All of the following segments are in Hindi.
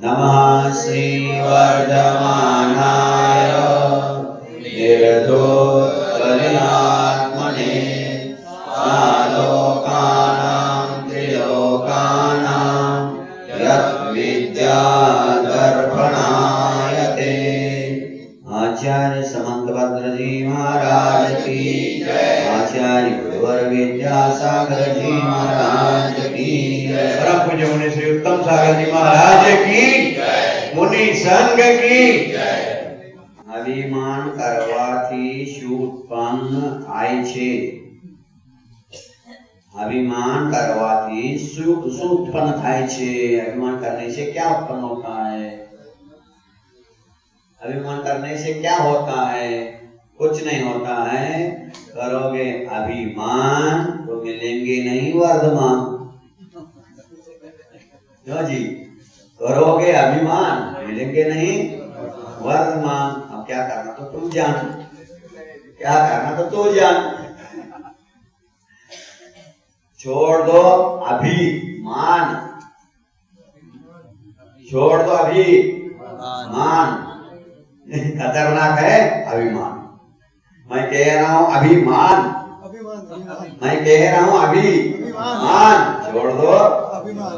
नमः श्रीवर्धमानाय निर्धूतलिनात्मने आलोकानां त्रिलोकानां यद्विद्यादर्पणाय ते। आचार्य समंतभद्र जी महाराज की जय। आचार्य गुरुवर विद्यासागर जी महाराज की जय। परम पूज्य मुनि श्री उत्तम सागर जी महाराज की जय। मुनि संघ की जय। अभिमान करवाથી શું ઉત્પન્ન થાય છે? अभिमान करवाથી શું उत्पन्न થાય છે? अभिमान करने से क्या उत्पन्न होता है? अभिमान करने से क्या होता है? कुछ नहीं होता है। करोगे अभिमान तो मिलेंगे नहीं वर्धमान। क्यों जी? करोगे अभिमान मिलेंगे नहीं वर्धमान। अब क्या करना तो तू जान, क्या करना तो तू जान। छोड़ दो अभिमान, छोड़ दो अभिमान। खतरनाक है अभिमान। मैं कह रहा हूं अभिमान, मैं कह रहा हूं अभिमान। छोड़ दो अभिमान।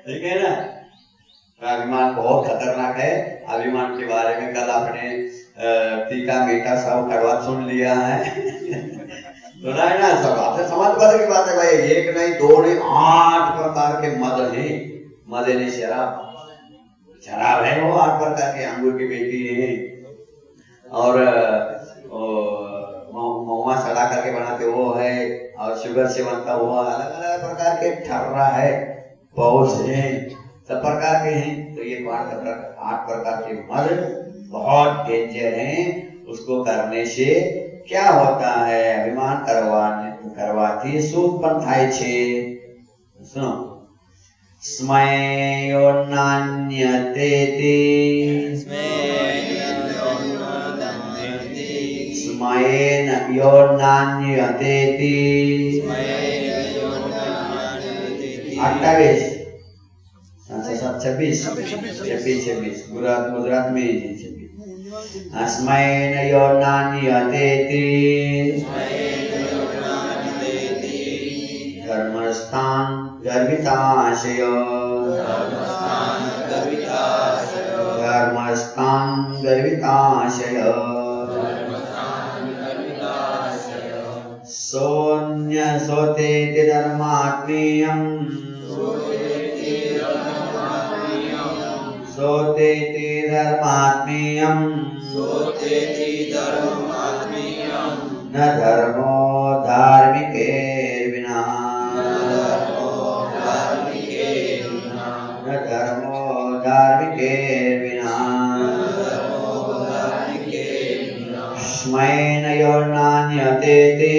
ठीक है ना? अभिमान बहुत खतरनाक है। अभिमान के बारे में कल आपने तीखा मीठा सब कड़वा सुन लिया है। सुना है ना सब? आपने समझ की बात है भाई। एक नहीं, दो नहीं, 8 प्रकार के मद है। मद नहीं शराब, शराब है वो 8 प्रकार के। अंगूर की बेटी है और महुआ सड़ा करके बनाते वो है, और शुगर से बनता वो। अलग अलग प्रकार के ठर्रा है, पौष है, सब प्रकार के हैं। तो ये 8 प्रकार के मद बहुत डेंजर हैं। उसको करने से क्या होता है? अभिमान करवाથી શું उत्पन्न થાય છે? सुनो। स्मयोन्नान्यतेति स्मयेन योन्नान्यतेति 28 26 गुजरात में 26। अस्मैन योन्नान्यतेति धर्मस्थान गर्भिताशय, धर्मस्थान गर्भिताशय। शून्य सोतेति धर्मात्मीयम्, सोतेति धर्मात्मीयम्, न धर्मो धार्मिकेर्विना, न धर्मो धार्मिकेर्विना। स्मैन योन्नान्यतेति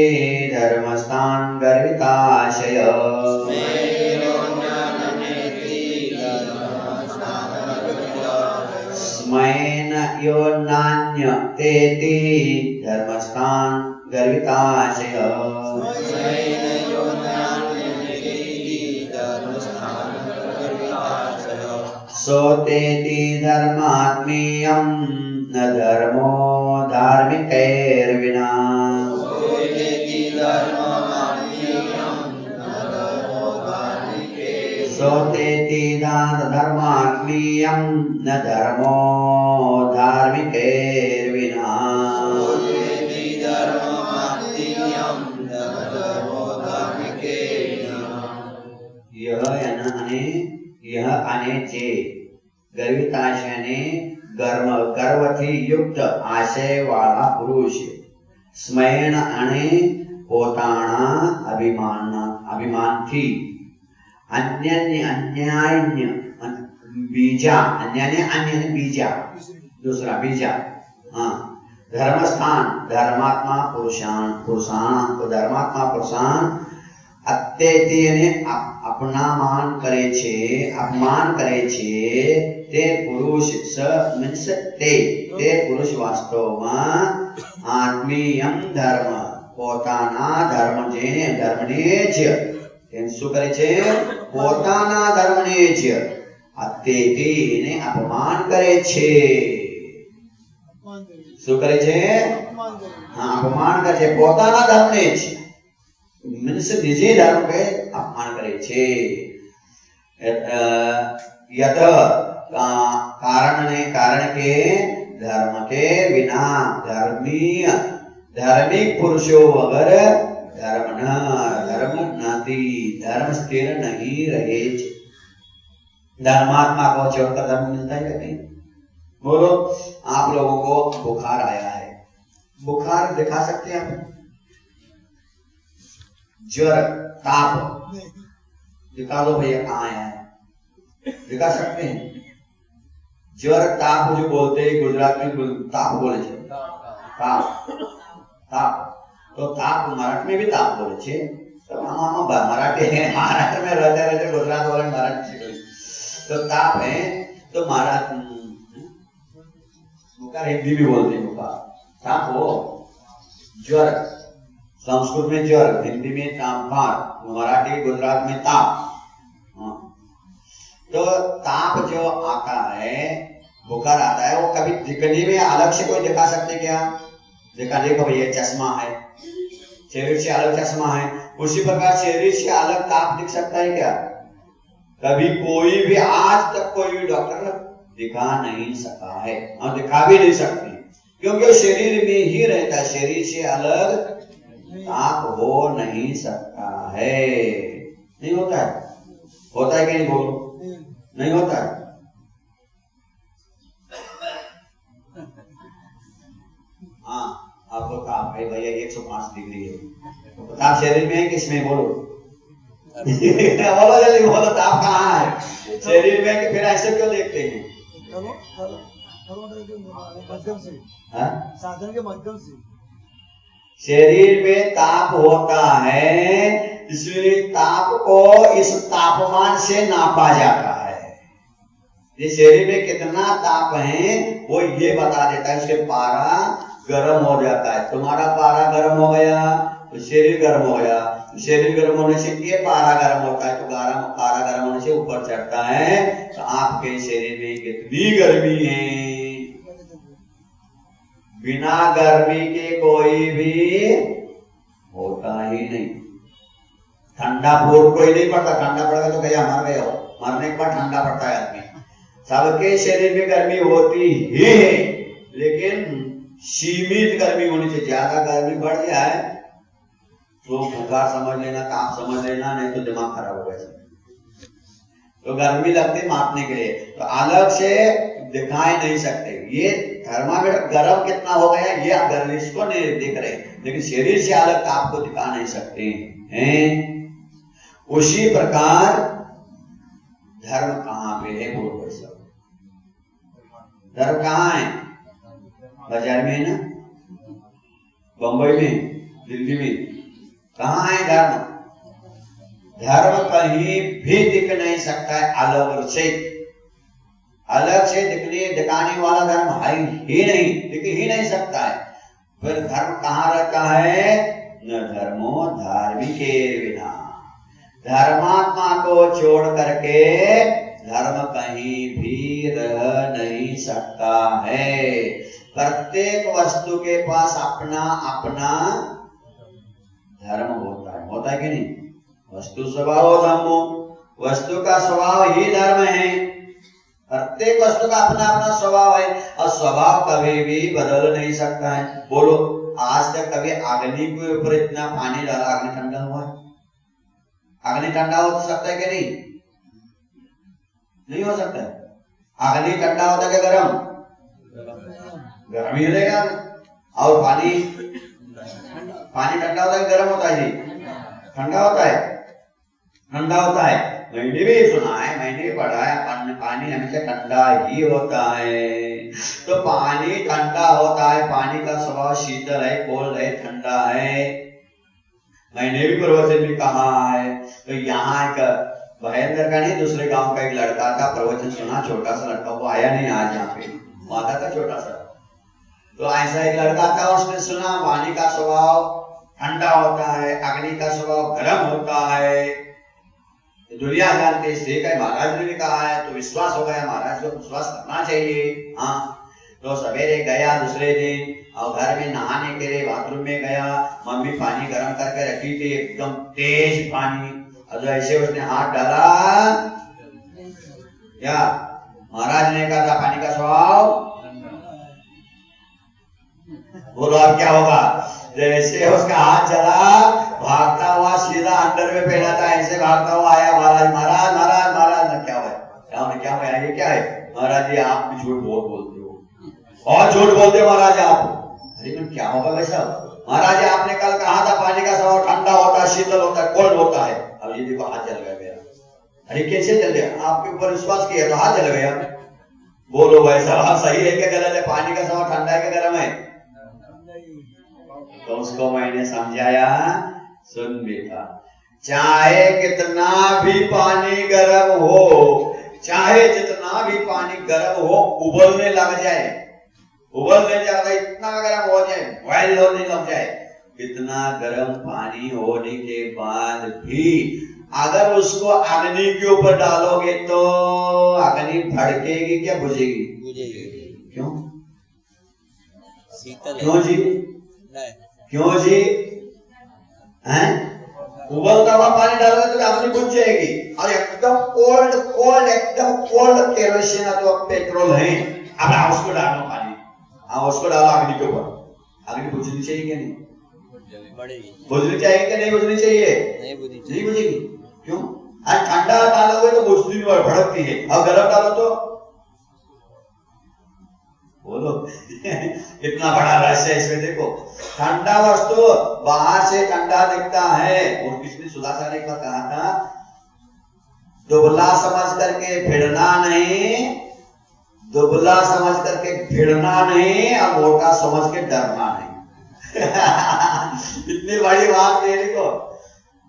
धर्मस्थान गर्भिताशय, स्मैन योन्नान्यतेति धर्मस्थान गर्भिताशय। सोतेति धर्मात्मीयम् न धर्मो धार्मिकैर्विना, सोतेति धर्मात्मीयम् न धर्मो धार्मिकैर्विना। जे गर्विताशयने गर्वથી યુક્ત આશય વાળા પુરુષ સ્મયણ અને પોતાના અભિમાનથી अन्यान्य बीजा अन्य बीजा दूसरा बीजा हाँ धर्मस्थान धर्मात्मा पुरुषान અત્યતિને અપમાન કરે છે તે પુરુષ મીન્સ તે પુરુષ વાસ્તવમાં આત્મીયમ ધર્મ પોતાના ધર્મને જ શું કરે છે પોતાના ધર્મને જ અત્યતિને અપમાન કરે છે શું કરે છે हाँ અપમાન કરે છે પોતાના ધર્મને જ मीन्स निजी धर्म के अपमान करे छे यत कारण के धर्म के बिना धार्मिक पुरुषों वगर धर्म धर्म स्थिर नहीं रहे। धर्मात्मा को छोड़कर धर्म मिलता है क्या? नहीं। बोलो आप लोगों को बुखार आया है, बुखार दिखा सकते हैं आप? ज्वर ताप दिखा दो भैया कहाँ आया है, दिखा सकते हैं? ज्वर ताप जो बोलते हैं गुजरात में ताप बोले छे ताप तो ताप मराठी में भी ताप बोले छे तो मराठी है महाराष्ट्र में रहते गुजरात वाले मराठी सीखे तो ताप है तो महाराष्ट्र बुखार हिंदी भी बोलते हैं बुखार ताप हो ज्वर संस्कृत में ज्वर हिंदी में ताप मराठी गुजरात में ताप तो ताप जो आता है बुखार आता है वो कभी दिखने में अलग से कोई दिखा सकते क्या? देखो भैया चश्मा है शरीर से अलग चश्मा है उसी प्रकार शरीर से अलग ताप दिख सकता है क्या? कभी कोई भी आज तक कोई भी डॉक्टर दिखा नहीं सका है और दिखा भी नहीं सकते क्योंकि शरीर में ही रहता है, शरीर से अलग ताप हो नहीं सकता है। नहीं होता है? होता है कि नहीं बोलो? नहीं होता है। हाँ आपको ताप है भैया 105 डिग्री है तो ताप शरीर में है किसमें बोलो? बोलो जल्दी बोलो ताप कहाँ है शरीर में कि फिर ऐसे क्यों देखते हैं? साधन के माध्यम से शरीर में ताप होता है इसलिए ताप को इस तापमान से नापा जाता है। ये शरीर में कितना ताप है वो ये बता देता है। इसके पारा गर्म हो जाता है, तुम्हारा पारा गर्म हो गया तो शरीर गर्म हो गया, शरीर गर्म होने से ये पारा गर्म होता है तो पारा गर्म होने से ऊपर चढ़ता है तो आपके शरीर में कितनी गर्मी है। बिना गर्मी के कोई भी होता ही नहीं। ठंडा फूल कोई नहीं पड़ता, ठंडा पड़ेगा तो भैया मर गए हो, मरने के बाद ठंडा पड़ता है आदमी। सबके शरीर में गर्मी होती ही है लेकिन सीमित गर्मी होनी चाहिए। ज्यादा गर्मी बढ़ जाए तो बुखार समझ लेना, ताप समझ लेना, नहीं तो दिमाग खराब हो गया। तो गर्मी लगती मापने के लिए तो अलग से दिखाई नहीं सकते। ये थर्मामीटर गर्म कितना हो गया ये आप गर्मिश को नहीं देख रहे लेकिन शरीर से अलग ताप को दिखा नहीं सकते हैं। उसी प्रकार धर्म कहाँ पे है बोलो भाई साहब? धर्म कहाँ है? बाजार में है ना, बंबई में, दिल्ली में, कहाँ है धर्म? धर्म कहीं भी दिख नहीं सकता है अलग से दिखाने वाला धर्म है ही नहीं, दिख ही नहीं सकता है। फिर धर्म कहाँ रहता है? न धर्मो धार्मिके बिना। धर्मात्मा को छोड़ करके धर्म कहीं भी रह नहीं सकता है। प्रत्येक वस्तु के पास अपना अपना धर्म होता है कि नहीं? वस्तु स्वभाव धर्मो, वस्तु का स्वभाव ही धर्म है। प्रत्येक वस्तु का अपना अपना स्वभाव है और स्वभाव कभी भी बदल नहीं सकता है। बोलो आज तक कभी अग्नि के ऊपर इतना पानी डाला अग्नि ठंडा हुआ है? अग्नि ठंडा हो सकता है कि नहीं? नहीं हो सकता है। अग्नि ठंडा होता है क्या गरम? गरम ही रहेगा। और पानी ठंडा होता है गरम होता है जी? ठंडा होता है, ठंडा होता है। मैंने भी सुना है, मैंने भी पढ़ा है, पानी हमेशा ठंडा ही होता है। तो पानी ठंडा होता है, पानी का स्वभाव शीतल है, कोल्ड है, ठंडा है। मैंने भी प्रवचन में कहा है। तो यहाँ एक भयंकर का नहीं, दूसरे गांव का एक लड़का था, प्रवचन सुना, छोटा सा लड़का, वो आया नहीं आज यहाँ पे, माता था छोटा सा। तो ऐसा एक लड़का था, उसने सुना पानी का स्वभाव ठंडा होता है, अग्नि का स्वभाव गर्म होता है। तो दुनिया जानते इसलिए कहीं महाराज ने भी कहा है, तो विश्वास हो गया, महाराज को विश्वास करना चाहिए। हाँ, तो सवेरे गया दूसरे दिन और घर में नहाने के लिए बाथरूम में गया। मम्मी पानी गर्म करके रखी थी, एकदम तेज पानी। और ऐसे उसने हाथ डाला, क्या महाराज ने कहा था पानी का स्वभाव, बोलो अब क्या होगा? जैसे उसका हाथ चला, भागता हुआ सीधा अंदर में पहना था, ऐसे भागता हुआ आया, महाराज महाराज महाराज महाराज। क्या हुआ? क्या हुआ? ये क्या है? महाराज जी आप भी झूठ बहुत बोलते हो, और झूठ बोलते महाराज आप। अरे क्या होगा वैसा? महाराज आपने कल कहा था पानी का स्वभाव ठंडा होता है, शीतल होता है, कोल्ड होता है। अब ये देखो हाथ जल गया। अरे कैसे जल गया? आपके ऊपर विश्वास किया तो हाथ जल गया। बोलो भाई सवाल सही है क्या गलत है? पानी का स्वभाव ठंडा है क्या गर्म है? तो उसको मैंने समझाया, सुन बेटा, चाहे कितना भी पानी गर्म हो, चाहे जितना भी पानी गर्म हो, उबलने लग जाए, उबलने जाता इतना गर्म हो जाए, बॉयल होने लग जाए, इतना गर्म पानी होने के बाद भी अगर उसको अग्नि के ऊपर डालोगे तो अग्नि भड़केगी क्या बुझेगी? बुझेगी। क्यों? शीतल। क्यों जी? नहीं। क्यों जी? हैं? उबलता हुआ पानी डालोगे तो अग्नि बुझ जाएगी। और एकदम कोल्ड कोल्ड, एकदम कोल्ड केरोसिन अथवा पेट्रोल है, अब उसको डालो पानी, उसको डालो अग्नि के ऊपर, अग्नि बुझनी चाहिए क्या नहीं? बुझनी चाहिए क्या नहीं? बुझनी चाहिए? नहीं बुझेगी। क्यों? ठंडा डालोगे तो बुझती नहीं, भड़कती है, और गर्म डालो तो बोलो कितना बड़ा रहस्य है इसमें। देखो, ठंडा वस्तु बाहर से ठंडा दिखता है, और किसने सुधाकर ने कहा था, दुबला समझ करके भिड़ना नहीं, दुबला समझ करके भिड़ना नहीं, और मोटा समझ के डरना नहीं। इतनी बड़ी बात है। देखो,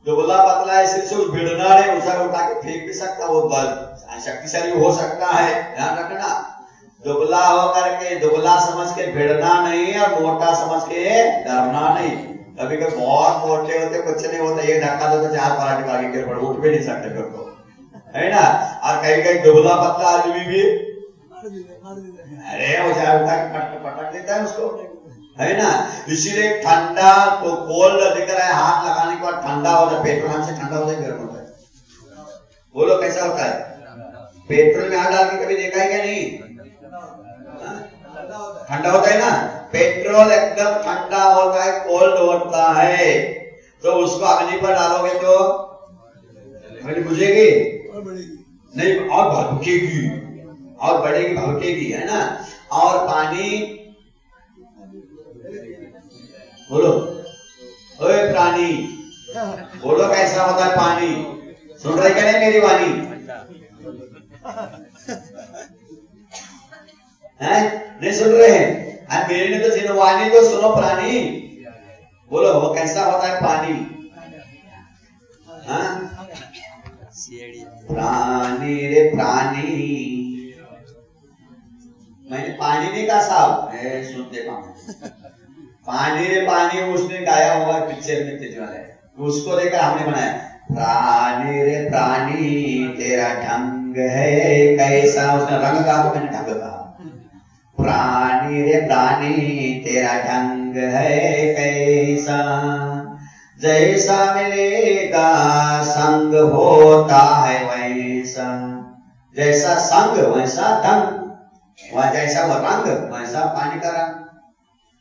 दुबला पतला है, सिर्फ से भिड़ना नहीं, उठा के फेंक भी सकता, वो बल शक्तिशाली हो सकता है, ध्यान रखना। दुबला होकर के दुबला समझ के भिड़ना नहीं, और मोटा समझ के डरना नहीं। कभी कभी बहुत मोटे होते, कुछ नहीं होता, ये धक्का दो तो 4 पराठे आगे गिर पड़े, उठ भी नहीं सकते फिर तो, है ना। और कहीं कहीं दुबला पतला आदमी भी अरे वो चाहे उठा के पटक देता है उसको, है ना। इसीलिए ठंडा तो कोल्ड दिख रहा है, हाथ लगाने के बाद ठंडा होता है, पेट्रोल हमसे ठंडा होता है गर्म होता है? बोलो कैसा होता है? पेट्रोल में हाथ डाल के कभी देखा है क्या? नहीं, ठंडा होता है ना। पेट्रोल एकदम ठंडा होता है, कोल्ड होता है। तो उसको अग्नि पर डालोगे तो अग्नि बुझेगी नहीं, और भड़केगी, और बढ़ेगी, भड़केगी, है ना। और पानी, बोलो ओए प्राणी, बोलो कैसा होता है पानी? सुन रहे क्या नहीं मेरी वाणी? हैं? नहीं सुन रहे हैं? मेरी ने तो जिनवानी तो सुनो प्राणी, बोलो वो कैसा होता है पानी? प्राणी रे प्राणी, मैंने पानी नहीं कहा साहब, सुनते पानी रे पानी उसने गाया हुआ पिक्चर में तेज वाला है, उसको लेकर हमने बनाया। प्राणी रे प्राणी तेरा ढंग है कैसा, उसने रंग कहा, मैंने ढंग कहा। प्राणी रे प्राणी तेरा ढंग है कैसा, जैसा मिलेगा संग होता है वैसा, जैसा संग वैसा ढंग, वह जैसा वो रंग वैसा पानी का रंग,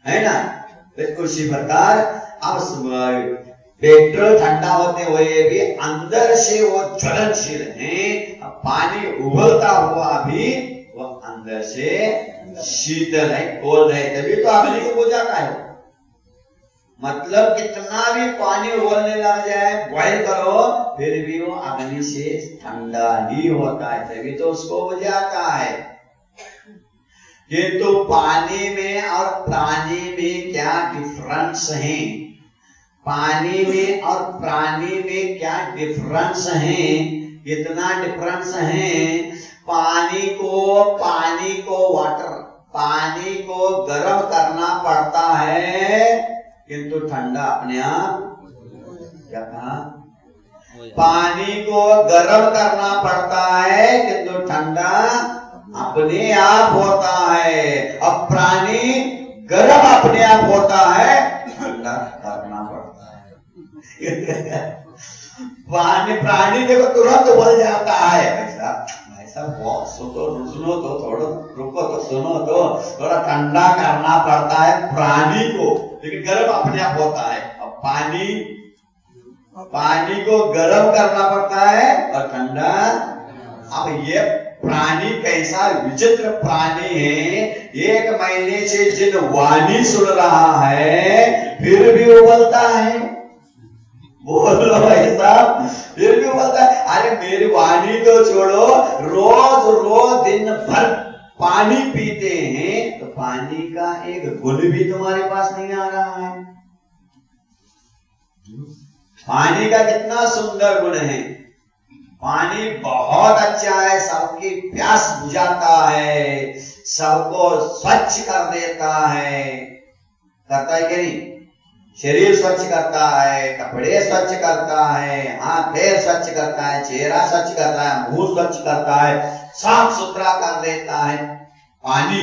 है ना। उसी प्रकार अब पेट्रोल ठंडा होते हुए भी अंदर से वो ज्वलनशील है, पानी उबलता हुआ भी वो अंदर से शीतल है, कोल्ड है, तभी तो अग्नि को बुझाता है। मतलब कितना भी पानी उबलने लग जाए, बॉयल करो, फिर भी वो अग्नि से ठंडा ही होता है, तभी तो उसको बुझाता है। किंतु पानी में और प्राणी में क्या डिफरेंस है? पानी में और प्राणी में क्या डिफरेंस है? कितना डिफरेंस है? पानी को पानी को गर्म करना पड़ता है, किंतु ठंडा अपने आप, क्या कहा? पानी को गर्म करना पड़ता है, किंतु ठंडा अपने आप होता है। अब प्राणी गर्म अपने आप होता है, ठंडा करना पड़ता है। प्राणी देखो तुरंत उबल जाता है, ऐसा बहुत सुनो तो थोड़ा रुको तो सुनो तो, थोड़ा ठंडा करना पड़ता है प्राणी को, लेकिन गर्म अपने आप होता है। अब पानी को गर्म करना पड़ता है और ठंडा। अब ये प्राणी कैसा विचित्र प्राणी है, 1 महीने से जिन वाणी सुन रहा है फिर भी उबलता है। बोलो भाई साहब, फिर भी उबलता है। अरे मेरी वाणी तो छोड़ो, रोज दिन भर पानी पीते हैं, तो पानी का एक गुण भी तुम्हारे पास नहीं आ रहा है। पानी का कितना सुंदर गुण है, पानी बहुत अच्छा है, सबकी प्यास बुझाता है, सबको स्वच्छ कर देता है, करता है कि नहीं? शरीर स्वच्छ करता है, कपड़े स्वच्छ करता है, हाथ पैर स्वच्छ करता है, चेहरा स्वच्छ करता है, मुंह स्वच्छ करता है, साफ सुथरा कर देता है पानी।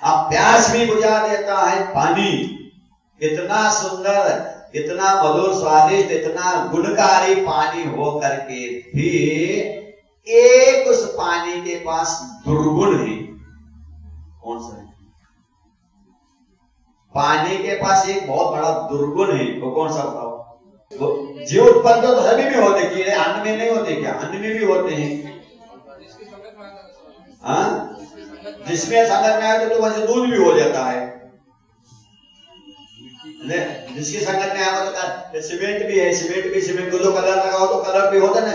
अब प्यास भी बुझा देता है पानी। इतना सुंदर, इतना मधुर, स्वादिष्ट, इतना गुणकारी पानी हो करके भी एक उस पानी के पास दुर्गुण है। कौन सा है? पानी के पास एक बहुत बड़ा दुर्गुण है, वो कौन सा बताओ? जीव उत्पन्न तो सभी में होते, कीड़े अन्न में नहीं होते क्या? अन्न में भी होते हैं। हाँ, जिसमें संगत में आए तो वैसे दूध भी हो जाता है, जिसकी संगत में आया तो सीमेंट भी है, सीमेंट को जो कलर लगाओ तो कलर भी होता है ना।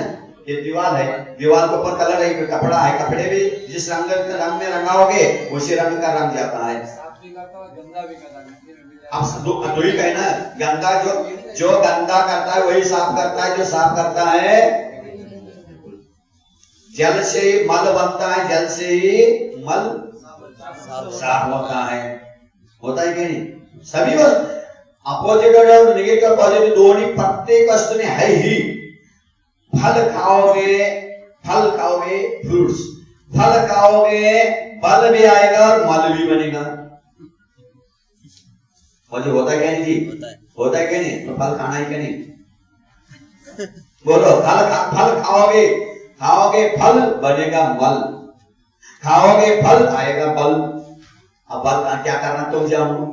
ये दीवार है, दीवार के ऊपर कलर है, कपड़ा है, कपड़े भी जिस रंग में रंगाओगे उसी रंग का रंग जाता है। अब तो ही कहना, गंदा जो गंदा करता है वही साफ करता है, जो साफ करता है। जल से ही मल बनता है, जल से ही मल साफ होता है, होता है कि नहीं? सभी अपोजिट और नेगेटिव पॉजिटिव दोनों प्रत्येक वस्तु में है ही। फल खाओगे फ्रूट्स, फल खाओगे बल भी आएगा और मल भी बनेगा। और जो होता है क्या नहीं जी? होता है क्या नहीं? तो फल खाना ही क्या नहीं? बोलो, फल खाओगे फल बनेगा मल, खाओगे फल आएगा बल। अब बल का क्या करना तुम जानो,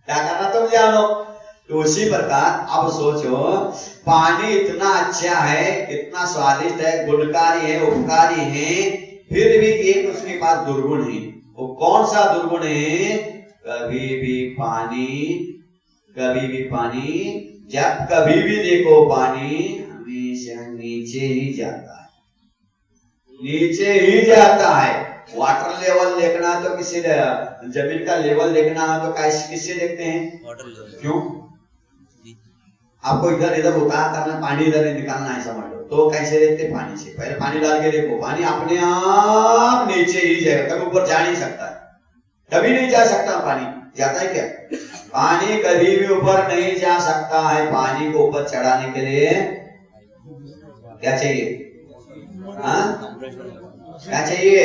क्या करना तुम जानो। तो उसी प्रकार अब सोचो, पानी इतना अच्छा है, इतना स्वादिष्ट है, गुणकारी है, उपकारी है, फिर भी एक उसके पास दुर्गुण है। वो कौन सा दुर्गुण है? कभी भी पानी जब कभी भी देखो पानी हमेशा नीचे ही जाता है, नीचे ही जाता है। वाटर लेवल देखना तो किसी जमीन का लेवल देखना तो किससे देखते हैं? Water level. क्यों? आपको इधर इधर उतार करना, पानी इधर निकालना है समझ लो, तो कैसे देखते? पानी से। पहले पानी डाल के देखो, पानी अपने आप नीचे ही जाएगा, कभी ऊपर जा नहीं सकता, कभी नहीं जा सकता। पानी जाता है क्या? पानी कभी भी ऊपर नहीं जा सकता है। पानी को ऊपर चढ़ाने के लिए क्या चाहिए? हाँ, क्या चाहिए?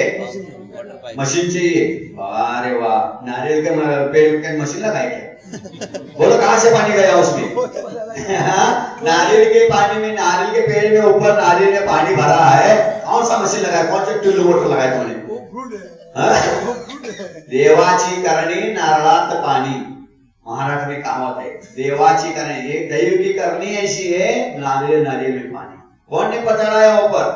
मशीन चाहिए। अरे वाह, नारियल के पेड़ के मशीन लगाई क्या? बोलो कहां से पानी गया उसमें? नारियल के पानी में, नारियल के पेड़ में ऊपर नारियल में पानी भरा है, कौन सा मशीन लगाया? कौन सा ट्यूब मोटर लगाया तुमने? देवाची करणी नारळात पाणी, महाराज में कहावत है, देवाची करनी, एक दैव की करनी ऐसी है, नारियल नारियल में पानी। कौन ने चढ़ाया ऊपर?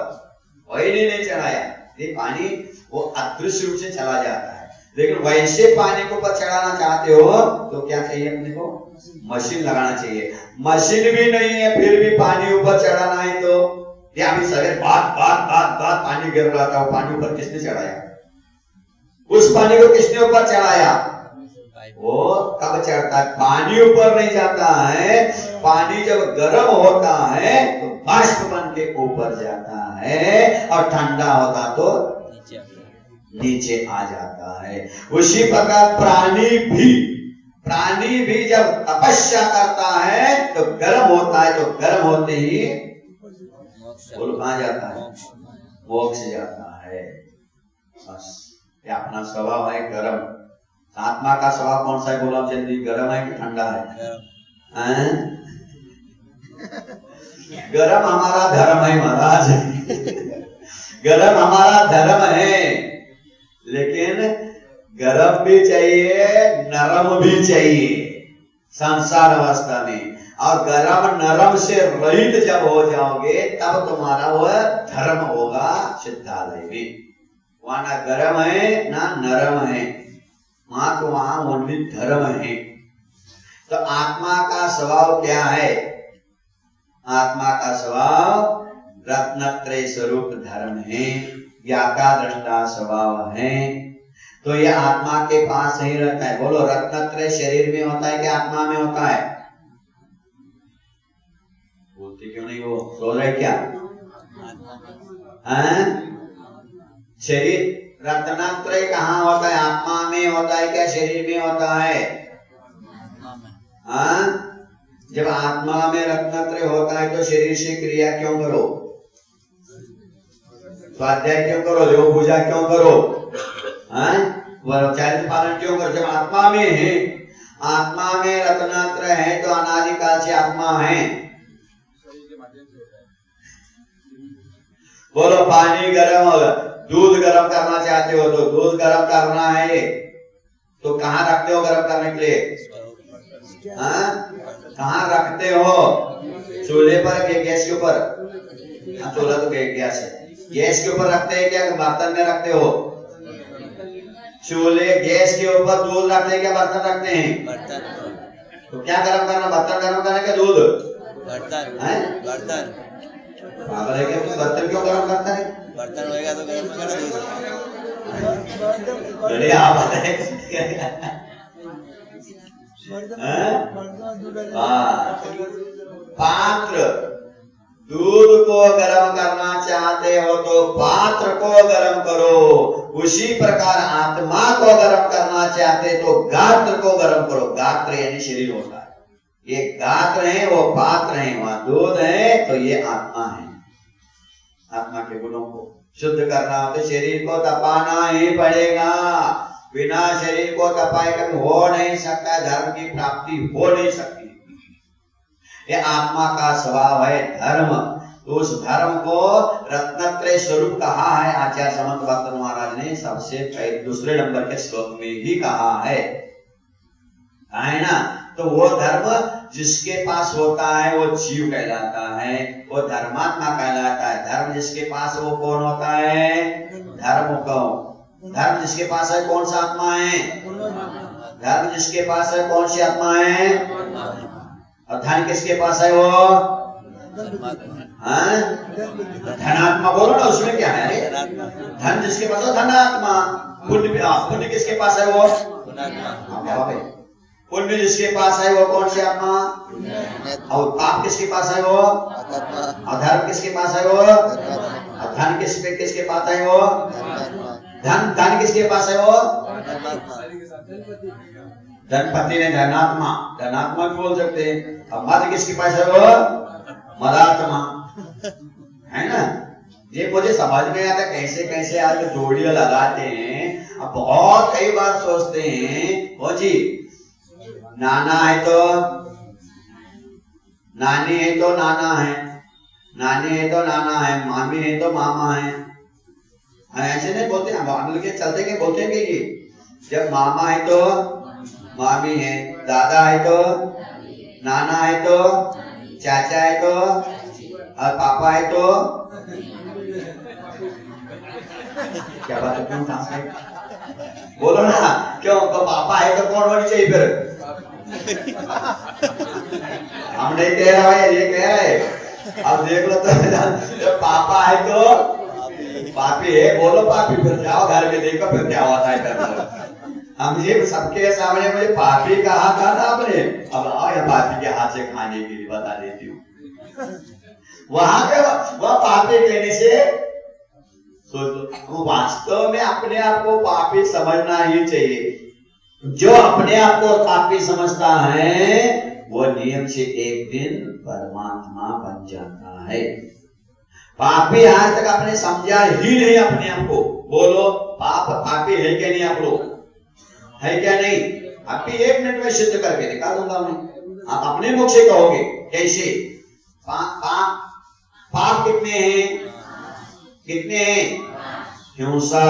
वही नहीं चढ़ाया। ये पानी वो अदृश्य रूप से चला जाता है। लेकिन वैसे पानी को ऊपर चढ़ाना चाहते हो तो क्या चाहिए अपने को? मशीन लगाना चाहिए। मशीन भी नहीं है फिर भी पानी ऊपर चढ़ाना है तो क्या अभी सवेरे बात पानी गिर रहा था, पानी ऊपर किसने चढ़ाया? उस पानी को किसने ऊपर चढ़ाया? वो कब चढ़ता है? पानी ऊपर नहीं जाता है। पानी जब गर्म होता है तो बाष्प बन के ऊपर जाता है और ठंडा होता तो नीचे आ जाता है। उसी प्रकार प्राणी भी जब तपस्या करता है तो गर्म होता है, तो गर्म होते ही कहाँ जाता है? मोक्ष जाता है। बस ये अपना स्वभाव है गर्म। आत्मा का स्वभाव कौन सा है? गुलाब चंद जी, गर्म है कि ठंडा है? गर्म हमारा धर्म है महाराज। गर्म हमारा धर्म है, लेकिन गर्म भी चाहिए, नरम भी चाहिए संसार अवस्था में। और गर्म नरम से रहित जब हो जाओगे तब तुम्हारा वह धर्म होगा सिद्धालय में। वहां ना गर्म है ना नरम है, वहां तो वहां ओनली धर्म है। तो आत्मा का स्वभाव क्या है? आत्मा का स्वभाव रत्नत्रय स्वरूप धर्म है, ज्ञाता दृष्टा स्वभाव है। तो ये आत्मा के पास ही रहता है। बोलो, रत्नत्रय शरीर में होता है कि आत्मा में होता है? बोलते क्यों नहीं? वो सो रहे क्या? शरीर रत्नत्रय कहाँ होता है? आत्मा में होता है क्या शरीर में होता है? जब आत्मा में रत्नत्रय होता है तो शरीर से क्रिया क्यों करो? स्वाध्याय क्यों करो? योग पूजा क्यों करो? चरित्र पालन क्यों करो? जब आत्मा में है, आत्मा में रत्नत्रय है तो अनादिकाल से आत्मा है। बोलो, पानी गर्म, दूध गर्म करना चाहते हो तो दूध गर्म करना है तो कहाँ रखते हो गर्म करने के लिए? कहाँ रखते हो? चूल्हे पर के गैस के ऊपर? चूल्हा तो गैस है, गैस के ऊपर रखते हैं क्या बर्तन में रखते हो? चूल्हे गैस के ऊपर दूध रखते हैं क्या बर्तन रखते हैं? तो क्या गर्म करना? बर्तन गर्म करना क्या दूध? बर्तन पागल है क्या? बर्तन क्यों गर्म करता है? बर्तन होगा तो गर्म पात्र, दूध को गर्म करना चाहते हो तो पात्र को गर्म करो। उसी प्रकार आत्मा को गर्म करना चाहते तो गात्र को गर्म करो। गात्र यानी शरीर होता है, ये गात्र है, वो पात्र है। वहां दूध है तो ये आत्मा है। आत्मा के गुणों को शुद्ध करना हो तो शरीर को तपाना ही पड़ेगा। बिना शरीर को तपाए कभी हो नहीं सकता, धर्म की प्राप्ति हो नहीं सकती। ये आत्मा का स्वभाव है धर्म। तो उस धर्म को रत्नत्रय स्वरूप कहा है आचार्य समंत भक्त महाराज ने सबसे पहले दूसरे नंबर के श्लोक में ही कहा है ना। तो वो धर्म जिसके पास होता है वो जीव कहलाता है, वो धर्मात्मा कहलाता है। धर्म जिसके पास वो कौन होता है? धर्म को। धर्म जिसके पास है कौन सा आत्मा है? धर्म जिसके पास है कौन सी आत्मा है? और धन किसके पास है? वो धनात्मा। बोलो ना, उसमें क्या है? धन जिसके पास है धनात्मा। पुण्य किसके पास है? वो पुण्य जिसके पास है वो कौन सी आत्मा? और पाप किसके पास है? वो। और धर्म किसके पास है? वो। और धन किसके पास है? वो धन किसके पास है? वो धनपति ने धनात्मा, धनात्मा भी बोल सकते हैं। अब मद किसके पास है? वो मदात्मा है ना। ये मुझे समझ में आता कैसे कैसे आज जोड़ियां लगाते हैं। अब बहुत कई बार सोचते हैं वो जी नाना है तो नानी है तो नाना है, नानी है तो नाना है, मामी है तो मामा है। ऐसे नहीं बोलते, हम के चलते के बोलते हैं कि जब मामा है तो मामी है, दादा है तो, नाना है तो, चाचा है तो, और पापा है तो। क्या बात है, क्यों था? बोलो ना, क्यों? तो पापा है तो कौन होनी चाहिए फिर? हम नहीं कह रहा है, ये कह रहे हैं। अब देख लो तो पापा है तो पापी है, बोलो पापी, फिर जाओ घर में देखो फिर क्या होता है कर। हम ये सबके सामने मुझे पापी कहा था ना आपने, अब आओ या पापी के हाथ से खाने के लिए बता देती हूँ। वहां पे वह पापी कहने से सोचो, वास्तव में अपने आप को पापी समझना ही चाहिए। जो अपने आप को पापी समझता है वो नियम से एक दिन परमात्मा बन जाता है। पापी आज तक आपने समझा ही नहीं अपने आप को। बोलो पापी है क्या नहीं? आप लोग है क्या नहीं? पापी 1 मिनट में सिद्ध करके दिखा दूंगा मैं। आप अपने मुख से कहोगे कैसे? पाप कितने हैं? कितने हैं? हिंसा,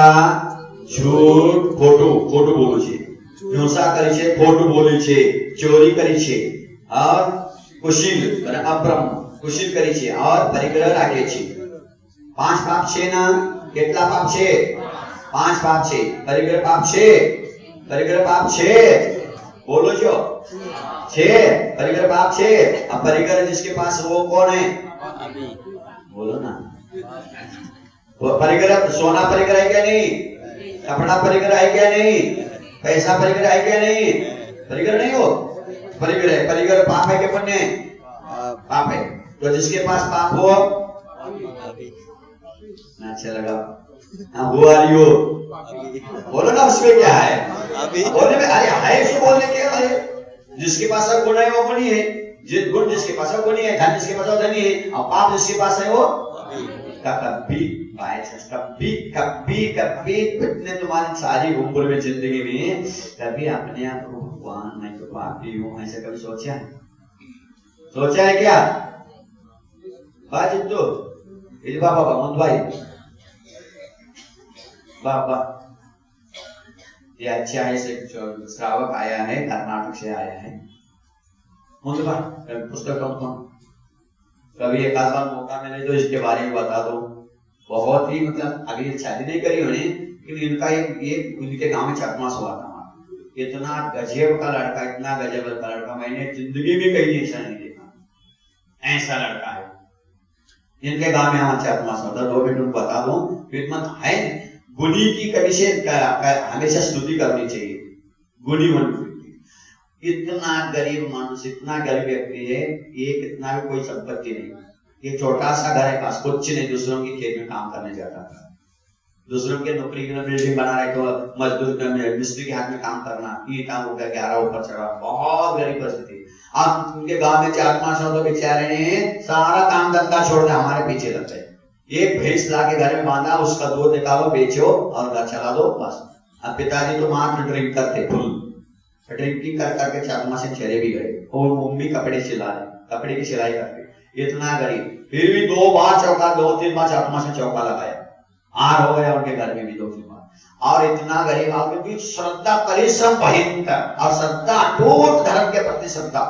झूठ, खोटू बोलू छे, हिंसा करी छे, खोटू बोली छे, चोरी करी छे, और कुशील अब्रह्म कुशील करी छे, और परिग्रह राखे छे। 5 पाप छे ना? કેટલા પાપ છે? 5 પાપ છે। પરિગ્રહ પાપ છે? परिग्रह पाप छे, बोलो जो छे, परिग्रह पाप छे। अब परिग्रह जिसके पास वो कौन है? बोलो ना। वो परिग्रह, सोना परिग्रह है क्या नहीं? कपड़ा परिग्रह है क्या नहीं? पैसा परिग्रह है क्या नहीं? परिग्रह नहीं हो, परिग्रह पाप है क्या? पुण्य पाप है। तो जिसके पास पाप हो, अच्छा लगा, बोलो ना, उसमें क्या है? बोलने में अरे है, उसको बोलने के अरे जिसके पास गुण है वो गुणी है, गुण जिसके पास है गुणी है, धन जिसके पास है धनी है, और पाप जिसके पास है वो कभी इतने तुम्हारी सारी उम्र में जिंदगी में कभी अपने आप को भगवान मैं तो पापी हूँ ऐसे कभी सोचा है? सोचा है क्या? बाजित तो बाबा मुंद भाई बाबा, ये अच्छा है, श्रावक आया है, कर्नाटक से आया है। पुस्तक कौन? कभी एक आध बार मौका मिले तो इसके बारे में बता दो। बहुत ही मतलब अभी शादी नहीं करी होने, लेकिन इनका एक उनके गांव में 4 मास हुआ था। इतना गजब का लड़का, इतना गजब का लड़का मैंने जिंदगी में कहीं ऐसा नहीं देखा। ऐसा लड़का है इनके गांव में। हमारा 4 मास होता। 2 मिनट बता दो, फिर मत है गुणी की कभी से हमेशा स्तुति करनी चाहिए। गुणी इतना गरीब मानुष, इतना गरीब व्यक्ति है, ये कितना भी कोई संपत्ति नहीं, ये छोटा सा घर है, पास कुछ नहीं, दूसरों के खेत में काम करने जाता था। दूसरों के नौकरी के बिल्डिंग बना रहे तो मजदूर मिस्त्री के हाथ में काम करना, ईटा होकर 11 ऊपर चढ़ा, बहुत गरीब परिस्थिति। अब उनके गांव में 4-5 तो बेचारे ने सारा काम धंधा छोड़ के हमारे पीछे लग गए। एक भैंस ला के घर में बांधा, उसका दूध निकालो, बेचो और घर चला दो, बस। अब पिताजी तो मात्र ड्रिंक करते, फुल ड्रिंकिंग कर करके 4 मास से चले भी गए। और मम्मी कपड़े सिला रहे, कपड़े की सिलाई करते, इतना गरीब। फिर भी 2 बार चौका, 2-3 बार 4 मास में चौका लगाया, आर हो गया उनके घर में भी 2-3 बार। और इतना गरीब आदमी भी श्रद्धा, परिश्रम भयंकर, और श्रद्धा, अटूट धर्म के प्रति श्रद्धा,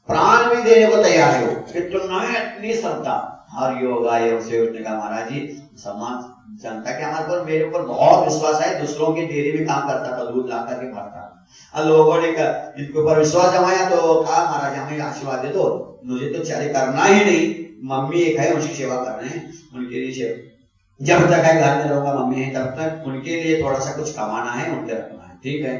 प्राण भी देने को तैयार हो, इतनी श्रद्धा। और योगा योग से उठने का महाराज जी समाज जनता के हमारे पर, मेरे ऊपर बहुत विश्वास है। दूसरों के डेयरी में काम करता था, दूध ला करके भरता। और लोगों ने इनके ऊपर विश्वास जमाया तो कहा महाराज हमें आशीर्वाद दे दो, मुझे तो चले करना ही नहीं, मम्मी एक है उसकी सेवा कर रहे हैं, उनके लिए सेवा, जब तक है घर में रहूंगा मम्मी है तब तक उनके लिए थोड़ा सा कुछ कमाना है, उनके रखना है, ठीक है।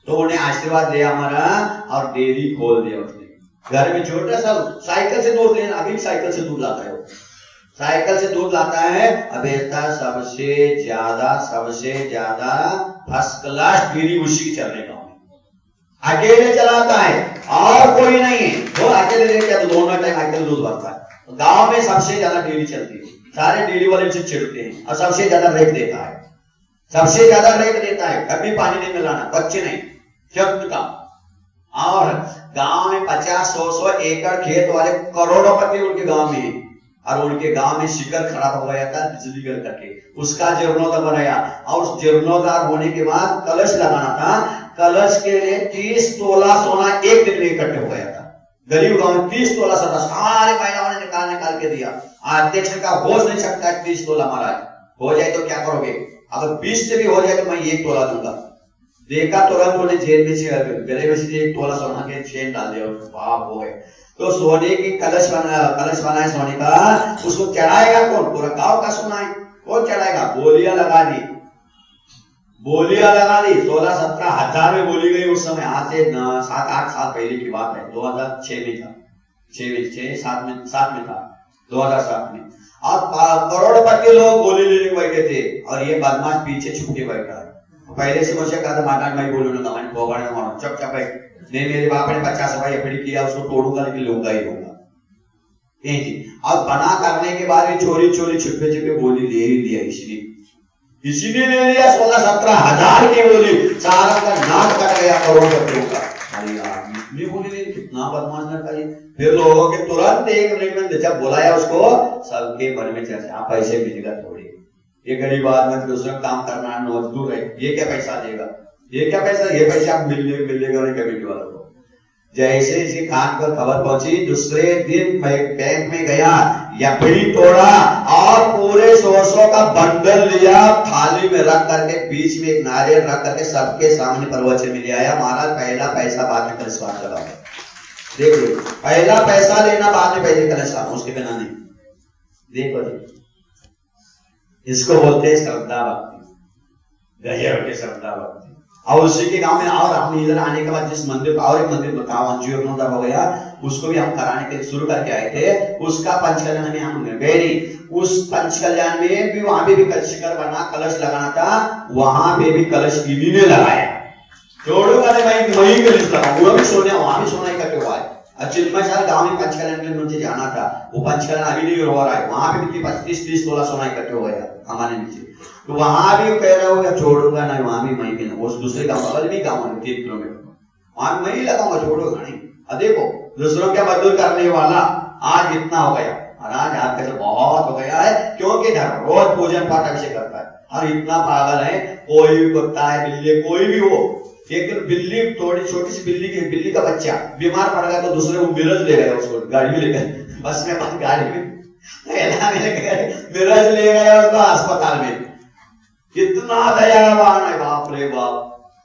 तो उन्हें आशीर्वाद दिया हमारा, और डेयरी खोल दिया उसने घर में। छोटा सा साइकिल से दूध लेना, अभी साइकिल से दूध लाता है, साइकिल से दूध लाता है। अब ऐसा सबसे ज्यादा फर्स्ट क्लास डेयरी उसी चलने का, अकेले चलाता है और कोई नहीं है, वो अकेले लेके दोनों टाइम अकेले दूध भरता है। गांव में सबसे ज्यादा डेयरी चलती है, सारे डेयरी वाले से चिढ़ते हैं, और सबसे ज्यादा रेट देता है, सबसे ज्यादा रेट देता है। कभी पानी नहीं मिलाना, बच्चे नहीं, शब्द का। और गांव में 50-100 एकड़ खेत वाले करोड़पति उनके गांव में है, और उनके गांव में शिकर खराब हो गया था बिजली गिर करके, उसका जीर्णोद्धार बनाया, और उस जीर्णोद्धार होने के बाद कलश लगाना था। कलश के लिए 30 तोला सोना एक दिन में इकट्ठे हो गया था। गरीब गांव में 30 तोला सोना सारे महिलाओं ने निकाल के दिया। अध्यक्ष ने कहा हो नहीं सकता 30 तोला महाराज, हो जाए तो क्या करोगे? अगर 20 से भी हो जाए तो मैं 1 तोला दूंगा। देखा तुरंत उन्होंने जेल में से गले में से 1 तोला सोना के चेन डाल दिया, पाप हो गए। तो सोने की कलश बनाए सोने का, उसको चढ़ाएगा कौन? पूरा गांव का सोना है, कौन चढ़ाएगा? बोलियां लगा दी 16-17 हजार में बोली गई उस समय। आज से 7-8 साल पहले की बात है, 2006 में था, 7 में था 2007 में। अब करोड़पति लोग बोली लेने बैठे थे और ये बदमाश पीछे छुप के बैठा है। पहले से मुझे कहा था माता मैं बोलूंगा, मैंने पोगड़ में मारो चुप बैठ, नहीं मेरे बाप ने 50 सफाई एफडी किया, उसको तोड़ूंगा लेकिन लूंगा ही लूंगा। अब बना करने के बाद भी चोरी छुपे बोली ले ही दिया, इसीलिए ले लिया 16-17 हजार की बोली, सारा का नाक कट गया करोड़पतियों का। अरे यार इतनी बोली नहीं, कितना बदमाश लड़का ये। फिर लोगों के तुरंत 1 मिनट में जब बुलाया उसको, सबके मन में चर्चा, पैसे मिलेगा थोड़ी, ये गरीब आदमी दूसरा काम करना मजदूर है, ये क्या पैसा देगा, ये क्या पैसा, ये पैसा मिलेगा नहीं कमेटी वालों को। जैसे इसी कान पर खबर पहुंची, दूसरे दिन बैंक में गया, एफडी तोड़ा और पूरे 100 का बंडल लिया, थाली में रख करके बीच में एक नारियल रख करके सबके सामने प्रवचन में ले आया। महाराज पहला पैसा बाद में कलश बांध लगा, देख लो, पहला पैसा लेना बाद में पहले कलश बांधना, उसके बिना नहीं। देखो जी, इसको बोलते हैं श्रद्धा भक्ति, गजब के श्रद्धा भक्ति। और उसी के गांव में और हम इधर आने के बाद जिस मंदिर और एक मंदिर बताओ जीवनोदर हो गया, उसको भी हम कराने के शुरू करके आए थे। उसका पंचकल्याण में हम गए नहीं, उस पंचकल्याण में भी वहां भी कलश शिखर बना, कलश लगाना था, वहां पे भी कलश इन्हीं ने लगाया। जोड़ूंगा मैं वही कलश लगाऊंगा, भी सोने वहां भी सोना इकट्ठे हुआ है। चिन्मय गांव में पंचकल्याण के लिए मुझे जाना था, वो पंचकल्याण अभी नहीं हो रहा है, वहां पे भी 25-30 तोला सोना इकट्ठे हो गया हमारे नीचे। तो वहां भी कह रहा होगा छोड़ूंगा नहीं, वहां भी मैं भी ना, उस दूसरे गांव बगल भी गांव है 3 किलोमीटर, वहां मैं ही लगाऊंगा, छोड़ूंगा नहीं। अब देखो दूसरों क्या बदल करने वाला, आज इतना हो गया और आज आपके तो बहुत हो गया है, क्योंकि धर्म रोज पूजन पाठ अभिषेक करता है और इतना पागल है, कोई भी कुत्ता है बिल्ली कोई भी हो, एक दिन बिल्ली, थोड़ी छोटी सी बिल्ली का बच्चा बीमार पड़ गया तो दूसरे वो मिरज ले गया, उसको गाड़ी में लेकर, बस में बस गाड़ी में मिरज ले गया उसको अस्पताल में। कितना दयावान है, बाप रे बाप।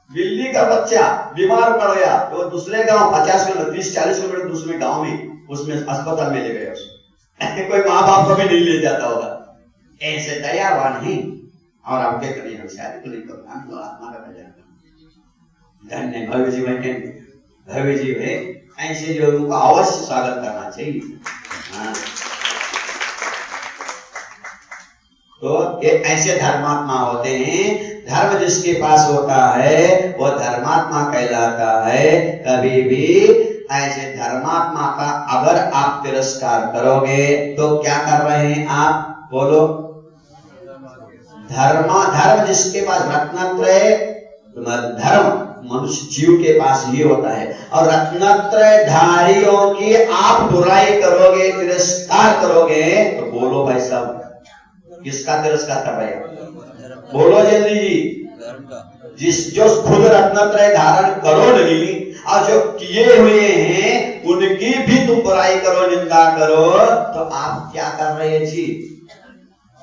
बिल्ली का बच्चा बीमार पड़ गया तो दूसरे गांव 50 किलोमीटर 30-40 किलोमीटर दूसरे गांव में उसमें अस्पताल में ले गए उसको। कोई माँ बाप को भी नहीं ले जाता होगा, ऐसे दयावान है। और आपके करिए शायद तो नहीं करो, आत्मा का कल्याण धन्य भव्य जीवन के भव्य जीव है, ऐसे लोगों का अवश्य स्वागत करना चाहिए। तो ये ऐसे धर्मात्मा होते हैं। धर्म जिसके पास होता है वो धर्मात्मा कहलाता है। कभी भी ऐसे धर्मात्मा का अगर आप तिरस्कार करोगे तो क्या कर रहे हैं आप? बोलो। धर्म जिसके पास रत्नत्रय, धर्म मनुष्य जीव के पास ये होता है, और रत्नत्रय धारियों की आप बुराई करोगे, तिरस्कार करोगे तो बोलो भाई साहब किसका तिरस्कार कर रहे हैं? बोलो जल्दी जी। जो खुद रत्नत्रय धारण करो नहीं और जो किए हुए हैं उनकी भी तुम बुराई करो, निंदा करो, तो आप क्या कर रहे हैं जी?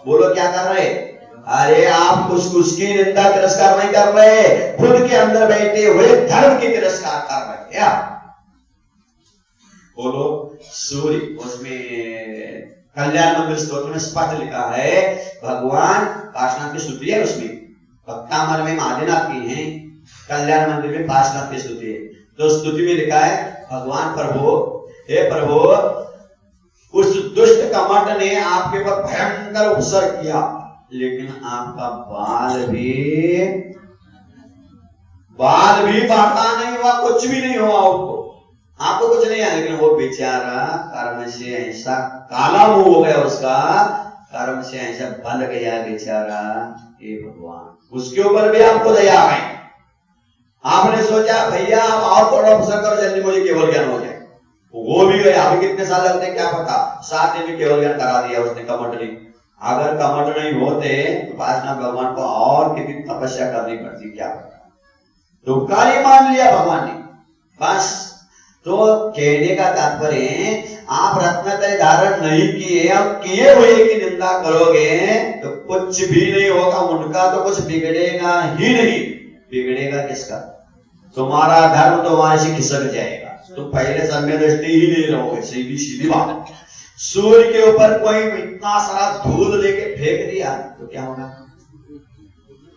बोलो क्या कर रहे हैं? अरे आप उसकी निंदा तिरस्कार नहीं कर रहे, खुद के अंदर बैठे हुए धर्म की तिरस्कार कर रहे हैं। बोलो। सूर्य, उसमें कल्याण मंदिर स्तोत्र में स्पष्ट लिखा है, भगवान पार्श्वनाथ की स्तुति है, उसमें भक्तामर में आदिनाथ की है, कल्याण मंदिर में पार्श्वनाथ की स्तुति है। तो स्तुति में लिखा है, भगवान प्रभु, हे प्रभु, उस दुष्ट कमंड ने आपके ऊपर भयंकर उपसर्ग किया, लेकिन आपका बाल भी बांटा नहीं हुआ, कुछ भी नहीं हुआ, आपको कुछ नहीं है, लेकिन वो बेचारा कर्म से ऐसा काला मुंह हो गया, उसका कर्म से ऐसा बंध गया बेचारा। हे भगवान, उसके ऊपर भी आपको दया है। आपने सोचा भैया आप और थोड़ा उपसर्ग करो, जल्दी मुझे केवल ज्ञान हो जाए, वो भी गया। अभी कितने साल लगते हैं क्या पता, 7 दिन में केवल ज्ञान करा दिया उसने, कमंड नहीं। अगर कमंड नहीं होते तो पार्श्वनाथ भगवान को और कितनी तपस्या करनी पड़ती क्या पता। दुष्कारी मान लिया भगवान ने, बस। तो कहने का तात्पर्य आप रत्नत्रय धारण नहीं किए, अब किए हुए की निंदा करोगे तो कुछ भी नहीं होगा, उनका तो कुछ बिगड़ेगा ही नहीं। बिगड़ेगा किसका? तुम्हारा धर्म तुम्हारे से खिसक जाएगा। तो पहले सम्य दृष्टि ही नहीं रहोगे, सीधी सीधी बात। सूर्य के ऊपर कोई इतना सारा धूल लेके फेंक दिया तो क्या होगा?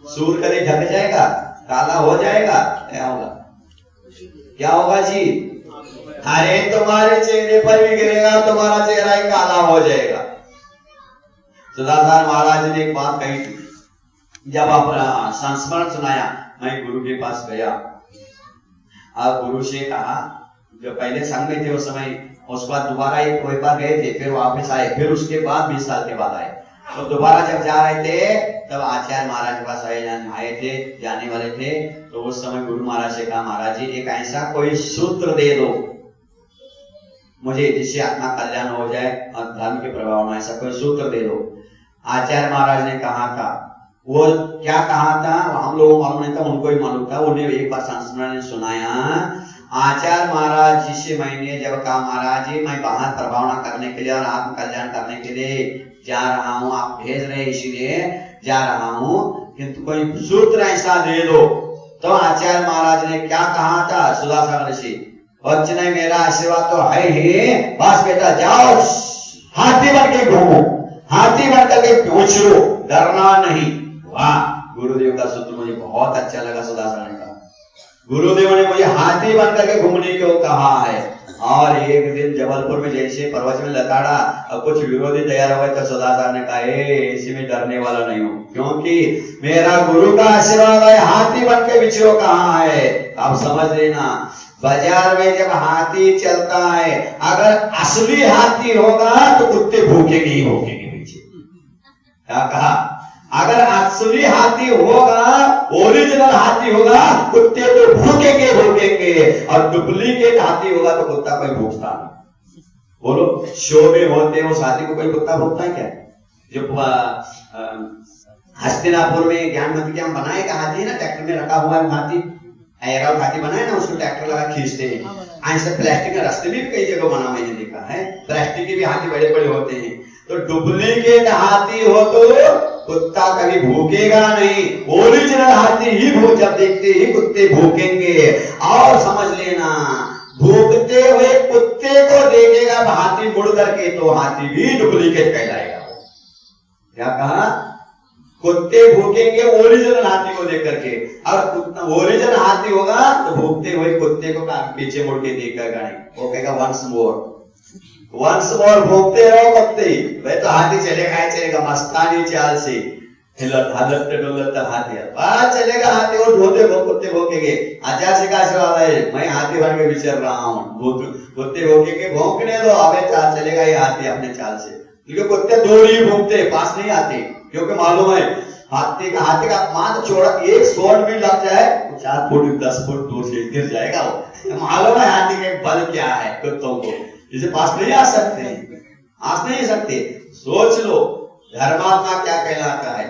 सूर्य कभी ढक जाएगा, काला हो जाएगा, क्या होगा? क्या होगा जी? अरे तुम्हारे चेहरे पर भी गिरेगा, तुम्हारा चेहरा ही काला हो जाएगा। सुधाधार महाराज ने एक बात कही थी, जब अपना संस्मरण सुनाया, मैं गुरु के पास गया, अब गुरु से कहा, जो पहले संग में थे उस समय, उसके बाद दोबारा एक बार गए थे, फिर वापस आए, फिर उसके बाद 20 साल के बाद आए। तो दोबारा जब जा रहे थे तब आचार्य महाराज के पास आए थे, जाने वाले थे। तो उस समय गुरु महाराज से कहा, महाराज जी एक ऐसा कोई सूत्र दे दो मुझे जिससे आत्मा कल्याण हो जाए और धर्म के प्रभाव में, ऐसा कोई सूत्र दे दो। आचार्य महाराज ने कहा था, वो क्या कहा था हम लोगों को मालूम नहीं था, उनको ही मालूम था। उन्हें एक बार संस्मरण ने सुनाया, आचार्य महाराज जी से मैंने जब कहा, महाराज जी मैं बाहर प्रभावना करने के लिए और आत्म कल्याण करने के लिए जा रहा हूँ, आप भेज रहे इसीलिए जा रहा हूँ, किंतु कोई सूत्र ऐसा दे दो। तो आचार्य महाराज ने क्या कहा था, सुधासागर ऋषि, बच्चे ने मेरा आशीर्वाद तो है ही, बस बेटा जाओ हाथी बन के घूमो, हाथी बन करके पूछ लो, डरना नहीं। वाह, गुरुदेव का सूत्र मुझे बहुत अच्छा लगा। सुधासागर ने कहा, गुरुदेव ने मुझे हाथी बन करके घूमने को कहा है। और एक दिन जबलपुर में जैसे प्रवचन में लताड़ा और कुछ विरोधी तैयार हो गए, तो सुधासागर ने कहा, इसी में डरने वाला नहीं हूं, क्योंकि मेरा गुरु का आशीर्वाद है, हाथी बन के बिछो कहा है। अब समझ लेना, बाजार में जब हाथी चलता है, अगर असली हाथी होगा तो कुत्ते भूखेंगे ही भूखेंगे पीछे। क्या कहा? अगर असली हाथी होगा, ओरिजिनल हाथी होगा, कुत्ते तो भूखेंगे भूखेंगे, और डुप्लीकेट हाथी होगा तो कुत्ता कोई भूखता नहीं। बोलो, शो में होते उस हाथी को कोई कुत्ता भूखता है क्या? जो हस्तिनापुर में ज्ञानमती क्या बनाए का हाथी है ना, ट्रैक्टर में रखा हुआ है हाथी, ऐरावत हाथी बनाए ना, उसको ट्रैक्टर लगा खींचते हैं। ऐसे प्लास्टिक का रास्ते में भी कई जगह बना मैंने देखा है, प्लास्टिक के भी हाथी बड़े बड़े होते हैं। तो डुप्लीकेट हाथी हो तो कुत्ता कभी भूखेगा नहीं, ओरिजिनल हाथी ही भूख, जब देखते ही कुत्ते भूखेंगे। और समझ लेना, भूखते हुए कुत्ते को देखेगा हाथी मुड़ करके तो हाथी भी डुप्लीकेट कहलाएगा। क्या कहा? कुत्ते भूखेंगे ओरिजिनल हाथी को देख करके, और ओरिजिनल हाथी होगा तो भूखते हुए कुत्ते को पीछे मुड़ के देख कर वो कहेगा वंस मोर भूखते रहो कुत्ते। वह तो हाथी चलेगा ही चलेगा, मस्तानी चाल से हाथी चलेगा, हाथी और ढोते कुत्ते भोंकेंगे। आचार्य से का आशीर्वाद है, मैं हाथी बन के विचर रहा हूँ, कुत्ते भोंकेंगे, भोंकने दो, अबे चाल चलेगा ये हाथी अपने चाल से। क्योंकि कुत्ते दूर ही भूखते, पास नहीं आते, क्योंकि मालूम है हाथी का मान छोड़ा एक शॉट भी लग जाए 4 फुट 10 फुट दूर से गिर जाएगा वो। मालूम है हाथी के बल क्या है, कुत्तों को इसे पास नहीं आ सकते। सोच लो धर्मात्मा क्या कहलाता है।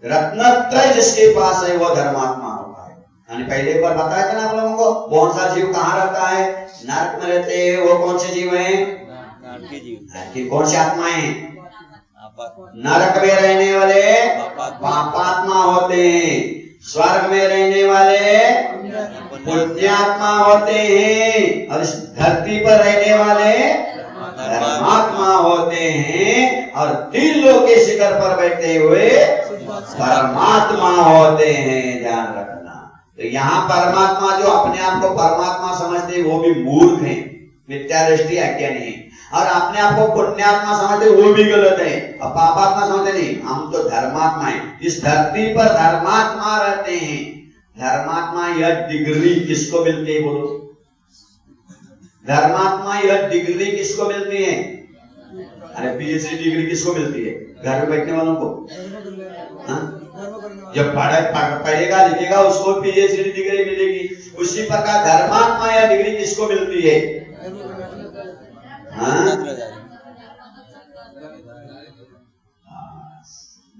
रत्नत्रय जिसके पास है वो धर्मात्मा होता है। यानी पहले एक बार बताया था ना आप लोगों को, कौन सा जीव कहाँ रहता है? नरक में रहते हैं। वो कौन से जीव है? कौन सी आत्माएं? नरक में रहने वाले पापात्मा होते हैं, स्वर्ग में रहने वाले पुण्यात्मा होते हैं, और इस धरती पर रहने वाले धर्मात्मा होते हैं, और 3 लोक के शिखर पर बैठे हुए परमात्मा होते हैं। ध्यान रखना। तो यहाँ परमात्मा जो अपने आप को परमात्मा समझते वो भी मूर्ख हैं, मिथ्या दृष्टि अज्ञानी है। और अपने आप को पुण्यात्मा समझते वो भी गलत है, और पापात्मा समझते नहीं। हम तो धर्मात्मा है, इस धरती पर धर्मात्मा रहते हैं। धर्मात्मा यह डिग्री किसको मिलती है? बोलो, धर्मात्मा यह डिग्री किसको मिलती है? अरे पीएचडी डिग्री किसको मिलती है? घर में बैठने वालों को। जब पढ़ेगा लिखेगा उसको पीएचडी डिग्री मिलेगी। उसी प्रकार धर्मात्मा यह डिग्री किसको मिलती है?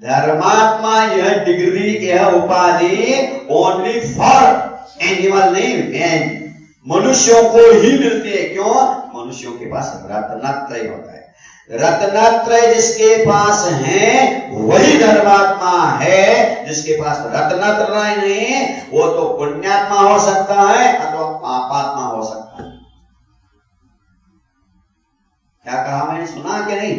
धर्मात्मा यह डिग्री, यह उपाधि ओनली फॉर एनिमल नहीं, मैन, मनुष्यों को ही मिलती है। क्यों? मनुष्यों के पास रत्नत्रय होता है। रत्नत्रय जिसके पास है वही धर्मात्मा है। जिसके पास रत्नत्रय नहीं वो तो पुण्यात्मा हो सकता है अथवा पापात्मा हो सकता है। क्या कहा मैंने, सुना कि नहीं?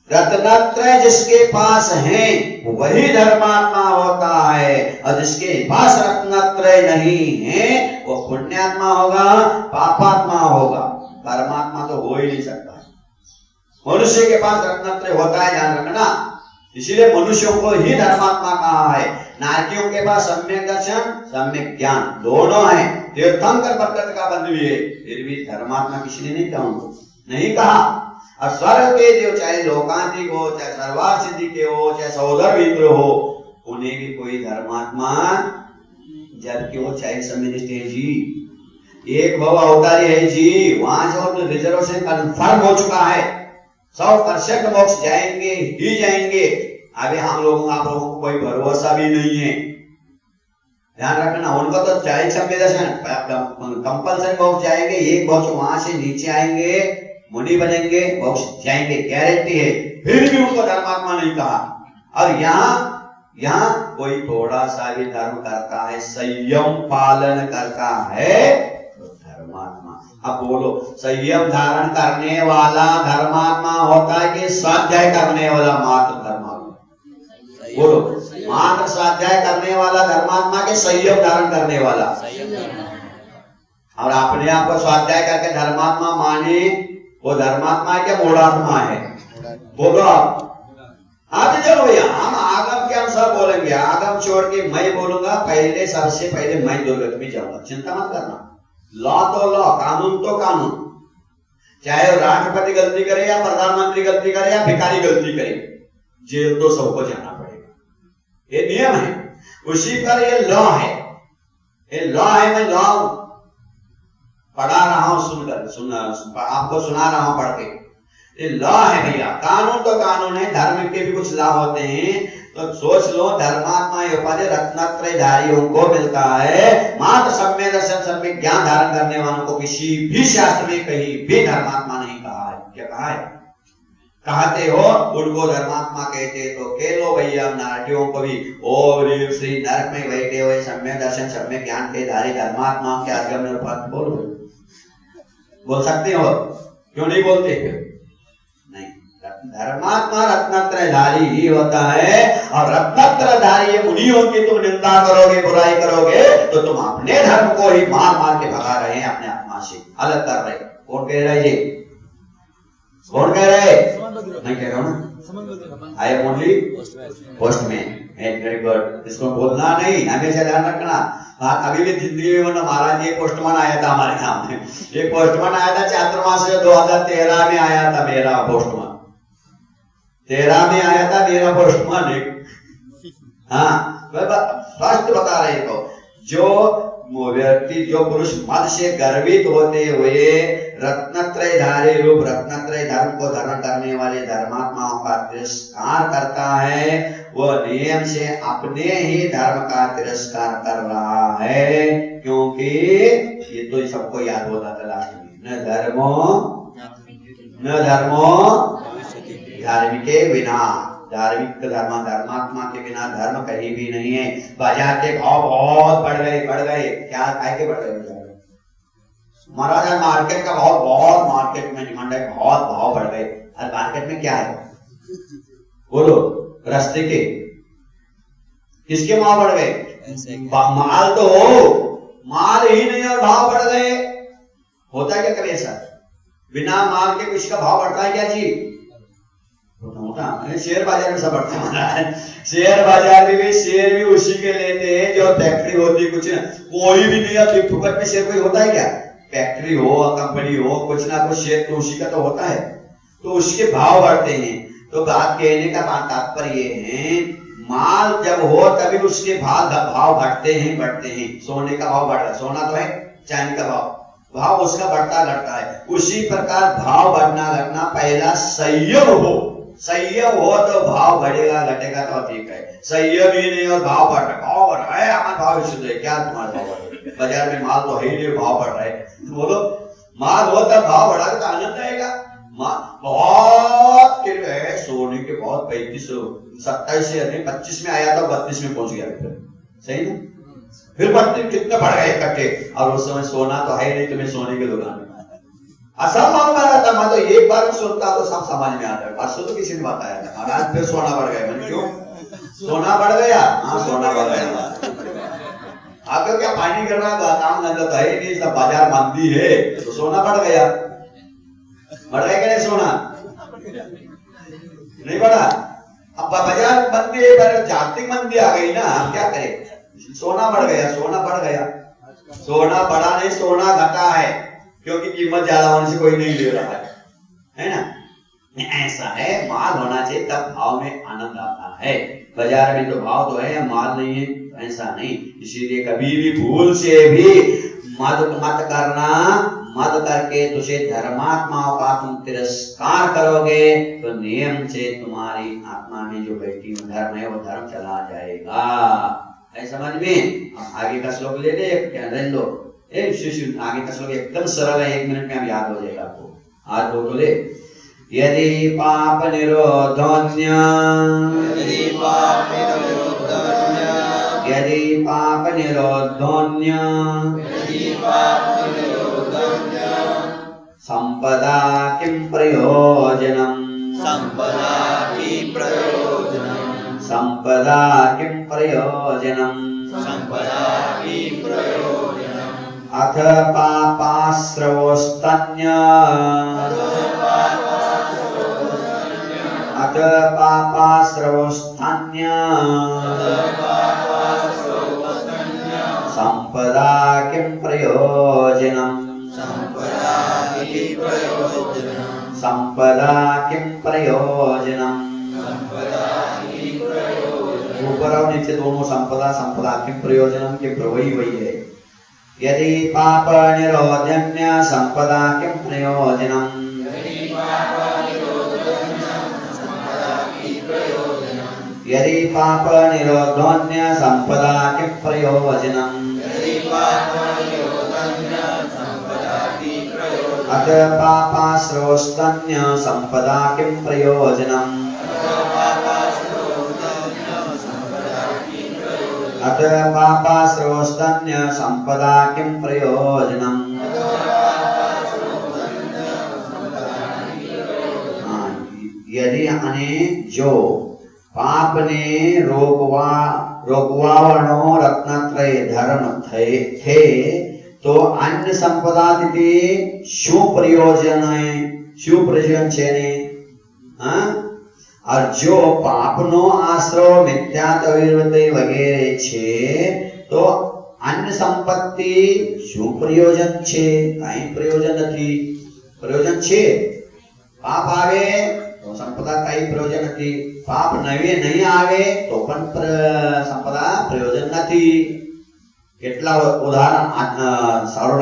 रत्नत्रय जिसके पास है वही धर्मात्मा होता है, और जिसके पास रत्नत्रय नहीं है वो पुण्यात्मा होगा, पापात्मा होगा, धर्मात्मा तो हो ही नहीं सकता। मनुष्य के पास रत्नत्रय होता है, ध्यान रखना। इसीलिए मनुष्यों को ही धर्मात्मा कहा है। नारकियों के पास सम्यक दर्शन, सम्यक ज्ञान दोनों है। तीर्थंकर प्रकृति का बंधु है, फिर भी धर्मात्मा किसी ने नहीं कहा। और स्वर्ग के देव, चाहे लोकांतिक हो, चाहे सर्वार सिद्धि के हो, चाहे सहोदर मित्र हो, उन्हें भी कोई धर्मात्मा, जबकि वो चाहे समिनिष्ठ है जी, एक भव अवतारी है जी, वहां जो रिजर्वेशन कंफर्म हो चुका है, 100% मोक्ष जाएंगे ही जाएंगे। अभी हम लोगों, आप लोगों को कोई भरोसा भी नहीं है, ध्यान रखना। उनको तो चाहे संवेदन कंपल्सरी मोक्ष जाएंगे, एक मोक्ष वहां से नीचे आएंगे, मुनि बनेंगे, मोक्ष जाएंगे, गारंटी है। फिर भी उनको धर्मात्मा नहीं कहा। और यहाँ कोई थोड़ा सा भी धर्म करता है, संयम पालन करता है, तो धर्मात्मा। अब बोलो, संयम धारण करने वाला धर्मात्मा होता है कि स्वाध्याय करने वाला मात्र धर्मात्मा? बोलो, मात्र स्वाध्याय करने वाला धर्मात्मा के संयम धारण करने वाला? और अपने आप को स्वाध्याय करके धर्मात्मा माने, वो धर्मात्मा है क्या मूढ़ात्मा है? बोलो आप चलो भैया, हम आगम के अनुसार बोलेंगे। आगम छोड़ के मैं बोलूंगा, पहले सबसे पहले मैं दुर्गति में जाऊंगा, चिंता मत करना। लॉ तो लॉ, कानून तो कानून, चाहे राष्ट्रपति गलती करे या प्रधानमंत्री गलती करे या भिखारी गलती करे, जेल तो सबको जाना पड़ेगा, ये नियम है। उसी पर ये लॉ है, ये लॉ है। मैं लॉ पढ़ा रहा हूं, आपको सुना रहा हूं पढ़ के, ये लॉ है भैया। कानून तो कानून है, धर्म के भी कुछ लॉ होते हैं। तो सोच लो, धर्मात्मा ये उपाधि रत्नत्रयधारियों को मिलता है। मात्र सम्यक दर्शन, सम्यक ज्ञान धारण करने वालों को किसी भी शास्त्र में कहीं भी धर्मात्मा नहीं कहा है। क्या कहा है? कहते हो उनको धर्मात्मा कहते तो कह लो भैया, नारकियों को भी ओम ह्रीं श्री नरक में बैठे हुए सम्यक दर्शन, सम्यक ज्ञान के धारी धर्मात्मा के आगमन पर बोल सकते हो? क्यों नहीं बोलते? नहीं, धर्मात्मा रत्नत्रयधारी ही होता है। और रत्नत्रयधारी मुनियों की तुम निंदा करोगे, बुराई करोगे, तो तुम अपने धर्म को ही मार मार के भगा रहे हैं, अपने आत्मा से अलग कर रहे। कौन कह रहा है ये? कौन कह रहे? मैं कह रहा हूं ना, I am only postman. Very good, इसको बोलना नहीं, हमेशा ध्यान रखना। अभी भी जिंदगी में महाराज, ये पोस्टमैन आया था हमारे सामने, ये पोस्टमैन आया था चातुर्मास 2013 में आया था मेरा पोस्टमैन, 13 में आया था मेरा पोस्टमैन एक। हाँ, स्पष्ट बता रहे तो, जो व्यक्ति, जो पुरुष मद से गर्वित होते हुए रत्नत्रयधारी रूप रत्नत्रय धर्म को धारण करने वाले धर्मात्माओं का तिरस्कार करता है, वो नियम से अपने ही धर्म का तिरस्कार कर रहा है। क्योंकि ये तो सबको याद होता था लास्ट में, न धर्मो धार्मिक के बिना, धार्मिक धर्मात्मा के बिना धर्म कहीं भी नहीं है। बाजार के भाव बहुत बढ़ गए। क्या काय के बढ़ गए महाराज? मार्केट का भाव बहुत, मार्केट में डिमांड है, बहुत भाव बढ़ गए। और मार्केट में क्या है बोलो? रास्ते के किसके भाव बढ़ गए? माल तो हो, माल ही नहीं और भाव बढ़ गए। होता है क्या कभी ऐसा? बिना माल के कुछ का भाव बढ़ता है क्या जी? होता। शेयर बाजार में सब बढ़ता है। शेयर बाजार में भी शेयर भी उसी के लेते हैं जो फैक्ट्री होती, कुछ कोई भी नहीं फुकट में शेयर कोई होता है क्या? फैक्ट्री हो, कंपनी हो, कुछ ना कुछ शेयर तो उसी का तो होता है, तो उसके भाव बढ़ते हैं। तो बात कहने का तात्पर्य ये है, माल जब हो तभी उसके भाव घटते हैं। सोने का भाव बढ़ रहा है, सोना तो है, चांदी का भाव उसका बढ़ता घटता है। उसी प्रकार भाव बढ़ना घटना, पहला संयम हो, संयम हो तो भाव बढ़ेगा घटेगा तो ठीक है, संयम ही नहीं और भाव बढ़ रहा है, हमारा भाव विशुद्ध है, क्या तुम्हारा भाव बढ़ रहा है? बाजार में माल तो है ही नहीं, भाव बढ़ रहा है, बोलो माल हो तब भाव बढ़ा तो आनंद आएगा। बहुत है, सोने के बहुत 27 से 25 में आया था, 32 में पहुंच गया, सही ना? फिर 32 कितने बढ़ गए इकट्ठे, और उस समय सोना तो है नहीं, तुम्हें सोने की दुकान में सब मालूम आ रहा था। मैं तो एक बार में सुनता तो सब समझ में आता है, परसों तो किसी ने बताया था, महाराज फिर सोना बढ़ गया। मैंने क्यों सोना बढ़ गया? हाँ सोना बढ़ गया। आगे क्या पानी कर रहा है, काम धंधा तो है नहीं, सब बाजार मंदी है, तो सोना बढ़ गया। बढ़ गया कि नहीं सोना? नहीं बढ़ा। अब बाजार मंदी है, जागतिक मंदी आ गई ना, हम क्या करें? सोना बढ़ गया, सोना बढ़ गया। सोना बढ़ा नहीं, सोना घटा है, क्योंकि कीमत ज्यादा होने से कोई नहीं ले रहा है ना? ऐसा है, माल होना चाहिए तब भाव में आनंद आता है। बाजार में तो भाव तो है, माल नहीं है, ऐसा नहीं। इसीलिए कभी भी भूल से भी मत करना, मत करके तुझे धर्मात्माओं का तुम तिरस्कार करोगे तो नियम से तुम्हारी आत्मा में जो बैठी धर्म है वो धर्म चला जाएगा। है समझ में? आगे का श्लोक ले ले, क्या रहने दो, शिष्य आगे का श्लोक एकदम सरल है, 1 मिनट में अब याद हो जाएगा आपको। आज वो तो ले, यदि पाप निरोधोन्य, यदि पाप निरोधोन्य, यदि पाप निरोधोन्य, यदि पाप निरोधोन्य, संपदा किं प्रयोजनम्, संपदा किं प्रयोजनम्, संपदा किं प्रयोजनम्, संपदा किं प्रयोजनम्, अथ पापाश्रवस्तन्य, अथ पापाश्रवस्तन्य, संपदा किं प्रयोजनम्, संपदा किं प्रयोजनम्, संपदा किं प्रयोजनम्, संपदा किं प्रयोजनम्। ऊपर और नीचे दोनों संपदा, संपदा किं प्रयोजनम् के वही है। यदि पाप निरोधन्य संपदा किं प्रयोजनम्, यदि पाप निरोधन्य संपदा किं प्रयोजनम्, यदि पाप निरोधन्य संपदा किं प्रयोजनम्, यदि पाप निरोधन्य संपदा किं प्रयोजनम्, अथ पापाश्रवस्तन्य संपदा किं प्रयोजनम्, अथ पापाश्रवस्तन्य संपदा किं प्रयोजनम्। यदि अने जो पाप ने रोगवारणो रत्नत्रय धर्म थे तो अन्य संपदा तिथि शु प्रयोजन है, शु प्रयोजन छे ने। और जो पापनो आश्रव मिथ्यात्वविरोधी वगैरह छे तो अन्य संपत्ति શું પ્રયોજન છે? કાઈ પ્રયોજન નથી। પ્રયોજન છે પાપ આવે તો સંપદા કાઈ પ્રયોજન નથી, પાપ નહીં આવે તો પણ સંપદા પ્રયોજન નથી। કેટલા उदाहरण सारो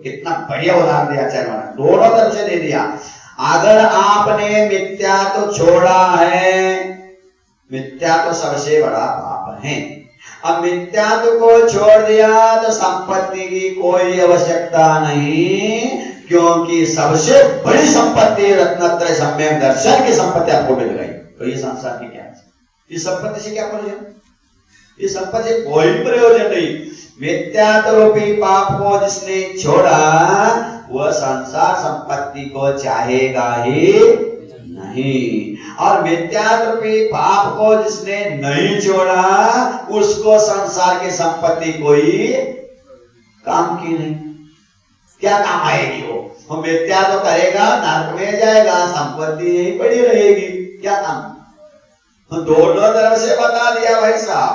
कितना बढ़िया उदाहरण दिया आचार्य महाराज, दोनों तरफ से दे दिया। अगर आपने मिथ्या तो छोड़ा है, मिथ्या तो सबसे बड़ा पाप है, अब मिथ्या को छोड़ दिया तो संपत्ति की कोई आवश्यकता नहीं, क्योंकि सबसे बड़ी संपत्ति रत्नत्रय सम्यक दर्शन की संपत्ति आपको मिल गई। तो ये संसार की क्या है? इस संपत्ति से क्या प्रयोजन? इस संपत्ति से कोई प्रयोजन नहीं। मिथ्यात्वरूपी पाप को जिसने छोड़ा वह संसार संपत्ति को चाहेगा ही नहीं, और मिथ्यात्वरूपी पाप को जिसने नहीं छोड़ा उसको संसार की संपत्ति कोई काम की नहीं। क्या काम आएगी वो मिथ्या तो करेगा, नरक में जाएगा, संपत्ति यही पड़ी रहेगी, क्या काम? दोनों तरफ से बता दिया भाई साहब।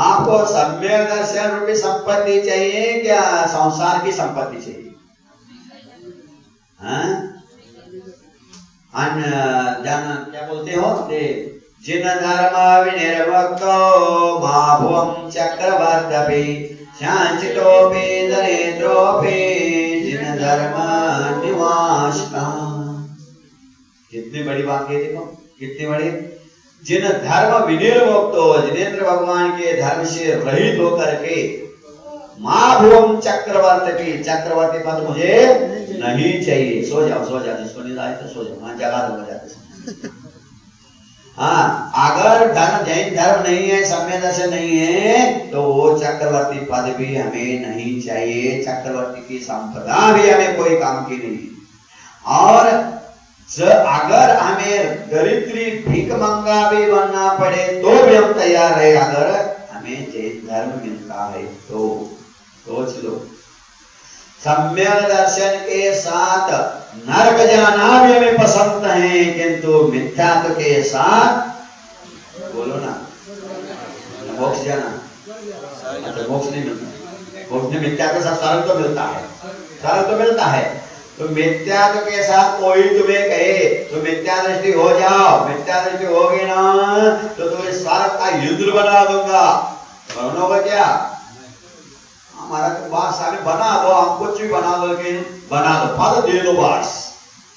आपको सम्यक दर्शन रूपी संपत्ति चाहिए क्या संसार की संपत्ति चाहिए? क्या बोलते हो? जिन धर्म विनिर्वक्तो माभुवं चक्रवर्तपि शांचितोपि दरिद्रोपि जिन धर्म निवासिता। कितनी बड़ी बात है, देखो कितनी बड़ी। जिन धर्म विनिर्मुक्त हो, जिनेन्द्र भगवान के धर्म से रहित होकर के माँ भुवम चक्रवर्ती, चक्रवर्ती पद मुझे नहीं चाहिए। सो जाओ सो जाओ, जिसको नहीं आए तो सो जाओ, वहां जगा दो जाते। हाँ, अगर धर्म जैन धर्म नहीं है, सम्य दर्शन नहीं है, तो वो चक्रवर्ती पद भी हमें नहीं चाहिए, चक्रवर्ती की संपदा भी हमें कोई काम की नहीं। और अगर हमें दरिद्री भीख मंगा भी बनना पड़े तो भी हम तैयार है, अगर हमें जैन धर्म मिलता है तो। सोच लो, सम्यक दर्शन के साथ नरक जाना भी हमें पसंद है, किंतु मिथ्यात्व के साथ, बोलो ना, मोक्ष जाना, अच्छा मोक्ष नहीं मिलता, मोक्ष नहीं, मिथ्यात्व के साथ सरल तो मिलता है, सरल तो मिलता है। तो मिथ्यात्व के साथ कोई तुम्हें कहे तो मिथ्या दृष्टि हो जाओ, मिथ्या दृष्टि होगी ना तो तुम्हें स्वर्ग का इंद्र बना दूंगा, बनोगे क्या? हमारा तो बास आगे बना दो, हम कुछ भी बना दो, लेकिन बना दो, पद दे दो बास,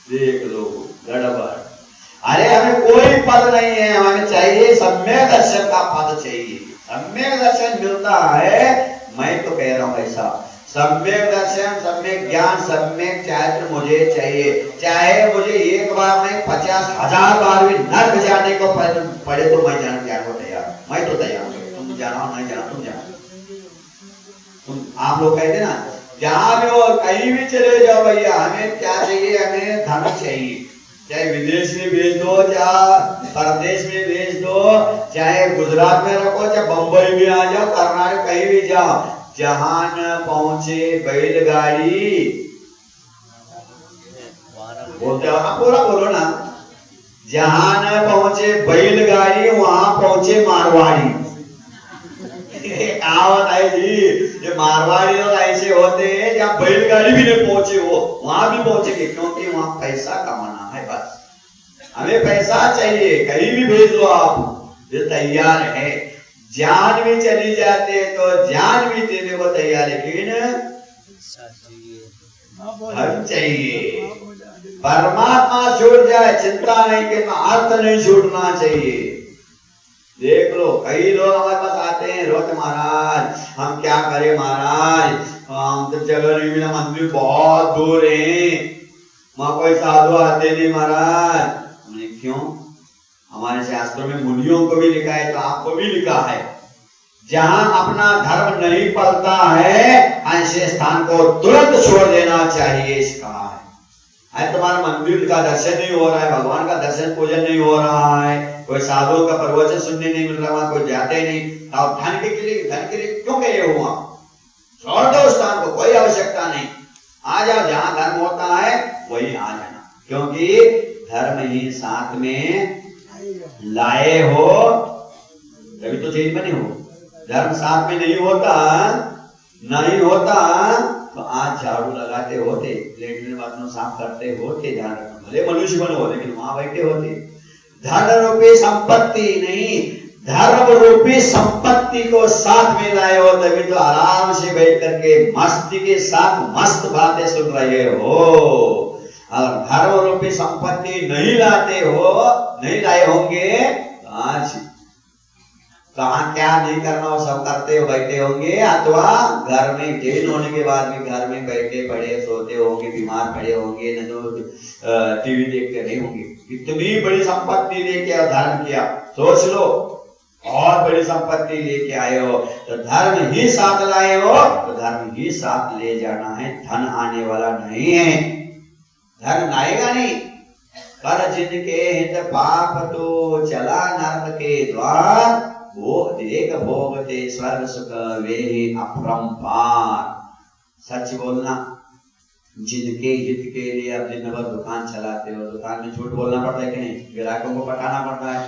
देख लो गड़बड़। अरे हमें कोई पद नहीं है, हमें चाहिए सम्यक दर्शन का पद चाहिए। सम्यक दर्शन मिलता है, मैं तो कह रहा हूं ऐसा, सम्यक दर्शन, सम्यक ज्ञान, सम्यक चारित्र मुझे चाहिए। चाहे मुझे एक बार नहीं 50,000 बार भी नर्क जाने को पड़े तो मैं जाने को तैयार, मैं तो तैयार हूं। तुम जाना नहीं जाना, तुम जाना। तुम आप लोग कहते ना, जहां भी हो कहीं भी चले जाओ भैया, हमें क्या चाहिए? हमें धन चाहिए। चाहे विदेश में भेज दो, चाहे परदेश में भेज दो, चाहे गुजरात में रखो, चाहे बंबई में आ जाओ, कर्नाटक कहीं भी जाओ, जहां न पहुंचे बैलगाड़ी, बोलते हो ना, पूरा बोलो ना, जहां न पहुंचे बैलगाड़ी वहां पहुंचे मारवाड़ी। कहावत है जी, ये मारवाड़ी लोग ऐसे होते हैं जहाँ बैलगाड़ी भी नहीं पहुंचे वो वहां भी पहुंचेंगे, क्योंकि वहां पैसा कमाना है बस। हमें पैसा चाहिए, कहीं भी भेज दो आप, ये तैयार है। जान भी चली जाते तो जान भी देने को तैयार, लेकिन धन चाहिए। परमात्मा छूट जाए चिंता नहीं, कि अर्थ नहीं छूटना चाहिए। देख लो, कई लोग हमारे पास आते हैं, रोज महाराज हम क्या करें महाराज, हम तो जगह नहीं मिला, मंदिर बहुत दूर है, वहां कोई साधु आते नहीं महाराज। हमने क्यों? हमारे शास्त्रों में मुनियों को भी लिखा है, तो आपको भी लिखा है, जहां अपना धर्म नहीं पलता है ऐसे स्थान को तुरंत छोड़ देना चाहिए, इस कहा है। तुम्हारा मंदिर का दर्शन नहीं हो रहा है, भगवान का दर्शन पूजन नहीं हो रहा है, कोई साधुओं का प्रवचन सुनने नहीं मिल रहा, कोई जाते नहीं, अब धन के लिए क्यों गए हुआ? छोड़ दो स्थान को, कोई आवश्यकता नहीं, आ जाओ, जहां धर्म होता है वही आ जाना, क्योंकि धर्म ही साथ में लाए हो तभी तो चेंज बने हो। धर्म साथ में नहीं होता तो आज झाड़ू लगाते होते, लेटरिन बाथरूम साफ करते होते, ध्यान रखना, भले मनुष्य बने हो लेकिन वहां बैठे होते। धन रूपी संपत्ति नहीं, धर्म रूपी संपत्ति को साथ में लाए हो, तभी तो आराम से बैठ करके मस्ती के साथ मस्त बातें सुन रहे हो। अगर धर्म रूपी संपत्ति नहीं लाते हो, नहीं लाए होंगे, आज कहाँ क्या नहीं करना हो सब करते हो बैठे होंगे, अथवा घर में जेल होने के बाद भी घर में बैठे पड़े सोते होंगे, बीमार पड़े होंगे, न तो टीवी देखते नहीं होंगे। इतनी बड़ी संपत्ति लेके धर्म किया, सोच लो, और बड़ी संपत्ति लेके आए हो तो धर्म ही साथ लाए हो, तो धर्म ही साथ ले जाना है, धन आने वाला नहीं है, धन आएगा नहीं। पर जिनके हित पाप तो चला नर्क के द्वार, वो देख भोगते स्वर्ग सुख वे अपरंपार। सच बोलना, जिनके हित के लिए आप दिन भर दुकान चलाते हो, दुकान में झूठ बोलना पड़ता है कि नहीं? ग्राहकों को पटाना पड़ता है,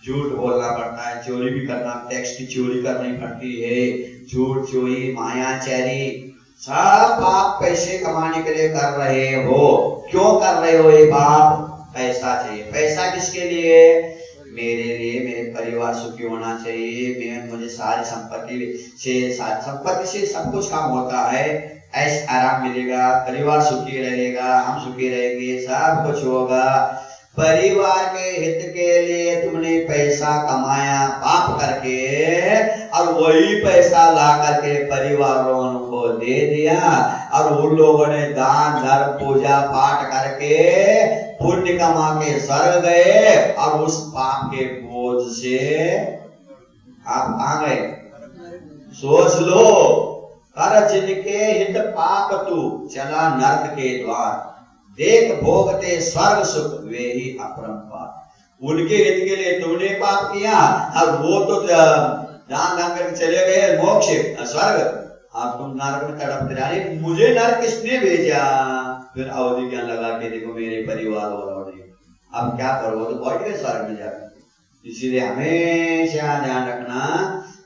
झूठ बोलना पड़ता है, चोरी भी करना, टैक्स की चोरी करनी पड़ती है, झूठ चोरी मायाचारी, सब आप पैसे कमाने के लिए कर रहे हो। क्यों कर रहे हो ये पाप? पैसा चाहिए। पैसा किसके लिए? मेरे लिए, मेरे परिवार सुखी होना चाहिए, मुझे सारी संपत्ति से सब कुछ काम होता है, ऐश आराम मिलेगा, परिवार सुखी रहेगा, हम सुखी रहेंगे, सब कुछ होगा, परिवार के हित के लिए तुमने पैसा कमाया पाप करके, और वही पैसा ला करके परिवारों को दे दिया, और उन लोगों ने दान धर्म पूजा पाठ करके पुण्य कमा के स्वर्ग गए, और उस पाप के बोझ से आप कहां गए? सोच लो, कर जिनके हित पाप तू चला नर्क के द्वार, देख भोगते स्वर्ग सुख वे ही अपरंपार। उनके हित के लिए तुमने पाप किया, और वो तो दान दान करके चले गए मोक्ष स्वर्ग, अब तुम नरक में तड़पते रहे। मुझे नरक किसने भेजा? फिर अवधि क्या लगा के देखो मेरे परिवार वालों ने, अब क्या करो, तो पहुंच गए स्वर्ग में जाकर। इसीलिए हमेशा ध्यान रखना,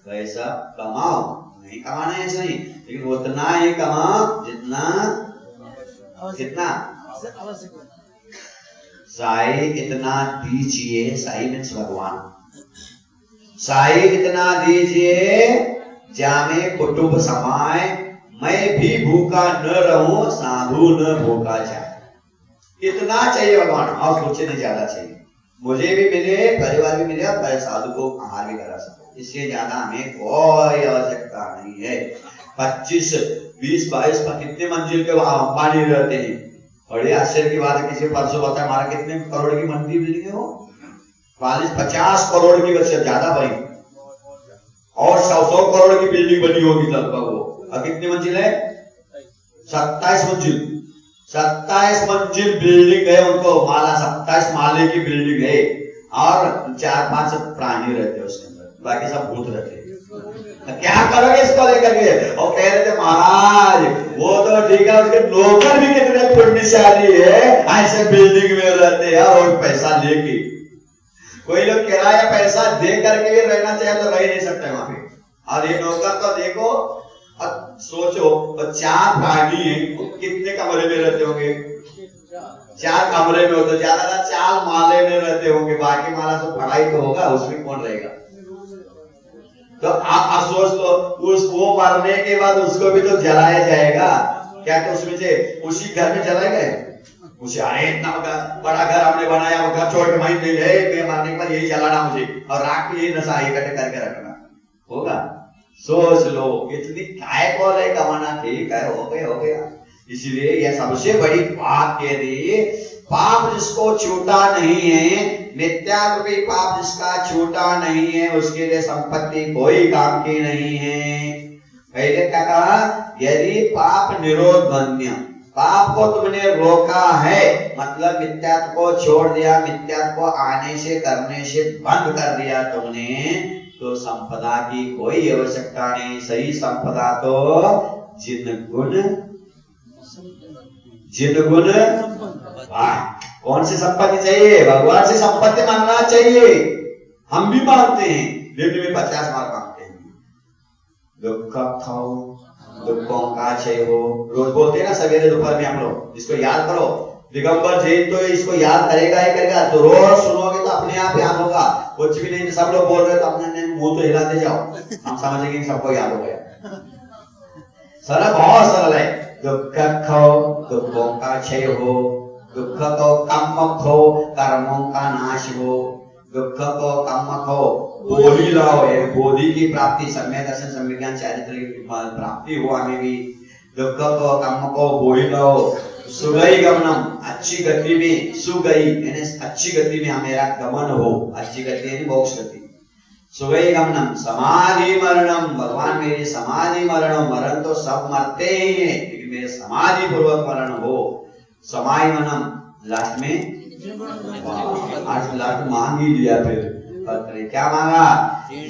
पैसा कमाओ, नहीं कमाना है ऐसा नहीं, लेकिन उतना ही कमाओ जितना साई इतना दीजिए, साई मीन्स भगवान, साई इतना दीजिए जामे कुटुंब समाए, मैं भी भूखा न रहूं साधु न भूखा जाए। इतना चाहिए भगवान, और कुछ नहीं ज्यादा चाहिए। मुझे भी मिले, परिवार भी मिले, और साधु को आहार भी करा सको, इससे ज्यादा हमें कोई आवश्यकता नहीं है। 25, 20, 22 कितने मंजिल के अंबानी रहते हैं। बड़े आश्चर्य की बात है, किसी परसों बताया हमारा कितने करोड़ की मंदिर बिल्डिंग है, वो 40-50 करोड़ की, वैसे ज्यादा बनी, और 100 करोड़ की बिल्डिंग बनी होगी लगभग वो। और कितनी मंजिल है? 27 मंजिल, 27 मंजिल बिल्डिंग है उनको, माला 27 माले की बिल्डिंग है, और 4-5 प्राणी रहते हैं उसके अंदर, बाकी सब भूत रहते हैं। क्या करोगे इसको लेकर के? और कह रहे थे महाराज वो तो ठीक है, उसके नौकर भी कितने पुण्यशाली है, ऐसे बिल्डिंग में रहते हैं और पैसा लेके। कोई लोग किराया पैसा दे करके भी रहना चाहे तो रह नहीं सकते वहां पे, और ये नौकर तो देखो, अब सोचो 4 प्राणी है, कितने कमरे में रहते होंगे? 4 कमरे में हो तो ज्यादा 4 माले में रहते होंगे, बाकी माला तो पढ़ाई तो होगा, उसमें कौन रहेगा? तो आप सोच लो, उसको मरने के बाद उसको भी तो जलाया जाएगा, क्या तो उसमें से उसी घर में जलाए गए? उसे अरे इतना बड़ा घर हमने बनाया, वो घर छोड़ के वहीं दे गए, मैं मरने के बाद यही जलाना मुझे, और राख भी यही नशा इकट्ठे करके रखना होगा। सोच लो, इतनी काय को है कमाना, ठीक है, हो गया। इसीलिए यह सबसे बड़ी बात कह दी, पाप जिसको छूटा नहीं है, मिथ्या रूपी पाप जिसका छूटा नहीं है, उसके लिए संपत्ति कोई काम की नहीं है। पहले क्या कहा? यदि पाप निरोध बन्य, पाप को तुमने रोका है, मतलब मिथ्यात्व को छोड़ दिया, मिथ्यात्व को आने से करने से बंद कर दिया तुमने, तो संपदा की कोई आवश्यकता नहीं। सही संपदा तो जिन गुण कौन सी संपत्ति चाहिए? भगवान से संपत्ति मांगना चाहिए। हम भी मांगते हैं, दिन में 50 बार मांगते हैं। दुख खाओ, दुखों का क्षय हो, रोज बोलते हैं ना सवेरे दोपहर में हम लोग, इसको याद करो। दिगंबर जैन तो इसको याद करेगा ही करेगा, तो रोज सुनोगे तो अपने आप याद होगा। कुछ भी नहीं, सब लोग बोल रहे तो अपने मुंह तो हिलाते जाओ, हम समझेंगे सबको याद हो गया। सरल, बहुत सरल है। दुख खाओ, दुखों का क्षय हो, दुख को कम खो, कर्मों का नाश हो। दुख को कम खो, बोधि लाओ, बोधि की प्राप्ति, सम्यक दर्शन, सम्यक ज्ञान, चारित्र की प्राप्ति हो हमें भी। दुख को कम को, बोधि लाओ। सुगई गमनम, अच्छी गति में, सुगई यानी अच्छी गति में हमेरा गमन हो, अच्छी गति यानी मोक्ष गति। सुगई गमनम, समाधि मरणम, भगवान मेरे समाधि मरणम, मरण तो सब मरते ही हैं, लेकिन मेरे समाधि पूर्वक मरण हो। समाधि मनम, लास्ट में लास्ट मांग ही लिया। फिर क्या मांगा?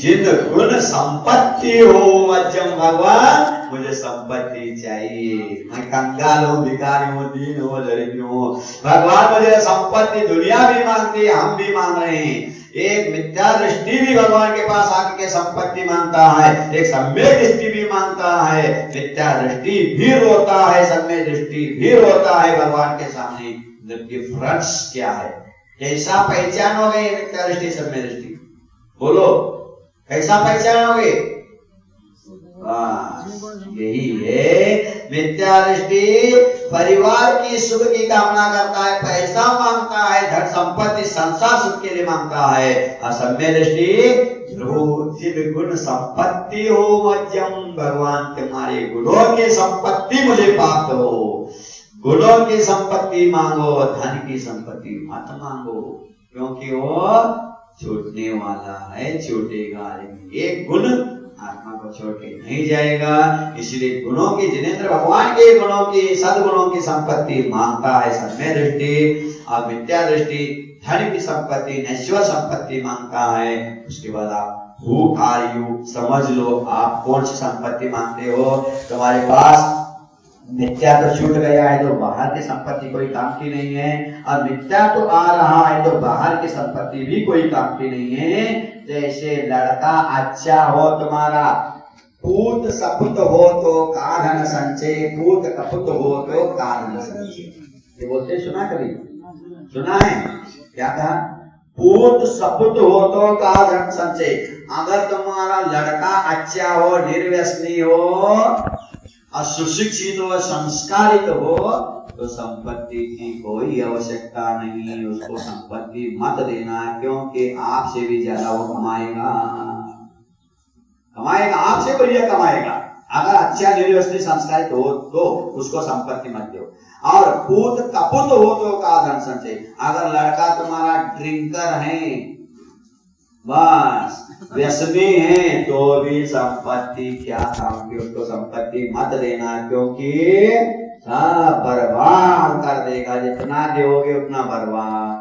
जिन गुण संपत्ति हो मध्यम, भगवान मुझे संपत्ति चाहिए, मैं कंगाल हूँ, भिखारी हूँ, दीन हूँ, दरिद्र हूँ, भगवान मुझे संपत्ति। दुनिया भी मांगती है, हम भी मांग रहे हैं। एक मिथ्या दृष्टि भी भगवान के पास आके के संपत्ति मांगता है, एक सम्यक दृष्टि भी मांगता है। मिथ्या दृष्टि भी रोता है, सम्यक दृष्टि भी रोता है भगवान के सामने। डिफरेंस क्या है? कैसा पहचानोगे मिथ्या दृष्टि सम्यक दृष्टि? बोलो, कैसा पहचानोगे? यही है मिथ्या दृष्टि। परिवार की सुख की कामना करता है, पैसा मांगता है, धन संपत्ति संसार सुख के लिए मांगता है। असम्य दृष्टि गुण संपत्ति हो मध्यम, भगवान तुम्हारे गुणों की संपत्ति मुझे प्राप्त हो। गुणों की संपत्ति मांगो, धन की संपत्ति मत मांगो, क्योंकि वो छूटने वाला है, छूटेगा। एक गुण आत्मा को छोड़ के नहीं जाएगा। इसलिए गुणों की, जिनेंद्र भगवान के गुणों की, सदगुणों की संपत्ति मांगता है सम्य दृष्टि। और मिथ्या दृष्टि धन की संपत्ति, नश्वर संपत्ति मांगता है। उसके बाद आप हु आर यू समझ लो, आप कौन सी संपत्ति मांगते हो। तुम्हारे पास मिथ्या तो छूट गया है तो बाहर की संपत्ति कोई काम की नहीं है, और मिथ्या तो आ रहा है तो बाहर की संपत्ति भी कोई काम की नहीं है। जैसे लड़का अच्छा हो तुम्हारा, पूत सपुत हो तो का धन संचय, पूत कपुत हो तो का धन संचय। ये बोलते सुना कभी? सुना है? क्या कहा? पूत सपुत हो तो का धन संचय। अगर तुम्हारा लड़का अच्छा हो, निर्व्यसनी हो, सुशिक्षित हो, संस्कारित हो, तो संपत्ति की कोई आवश्यकता नहीं। उसको संपत्ति मत देना, क्योंकि आपसे भी ज्यादा वो कमाएगा, आपसे बढ़िया कमाएगा। अगर अच्छा निर्व्यसनी संस्कारित हो तो उसको संपत्ति मत दो। और पूत कपुत हो तो का धन संचय। अगर लड़का तुम्हारा ड्रिंकर है, बस व्यसनी है, तो भी संपत्ति क्या काम की, उसको संपत्ति मत देना, क्योंकि सब बर्बाद कर देगा। जितना दोगे उतना बर्बाद।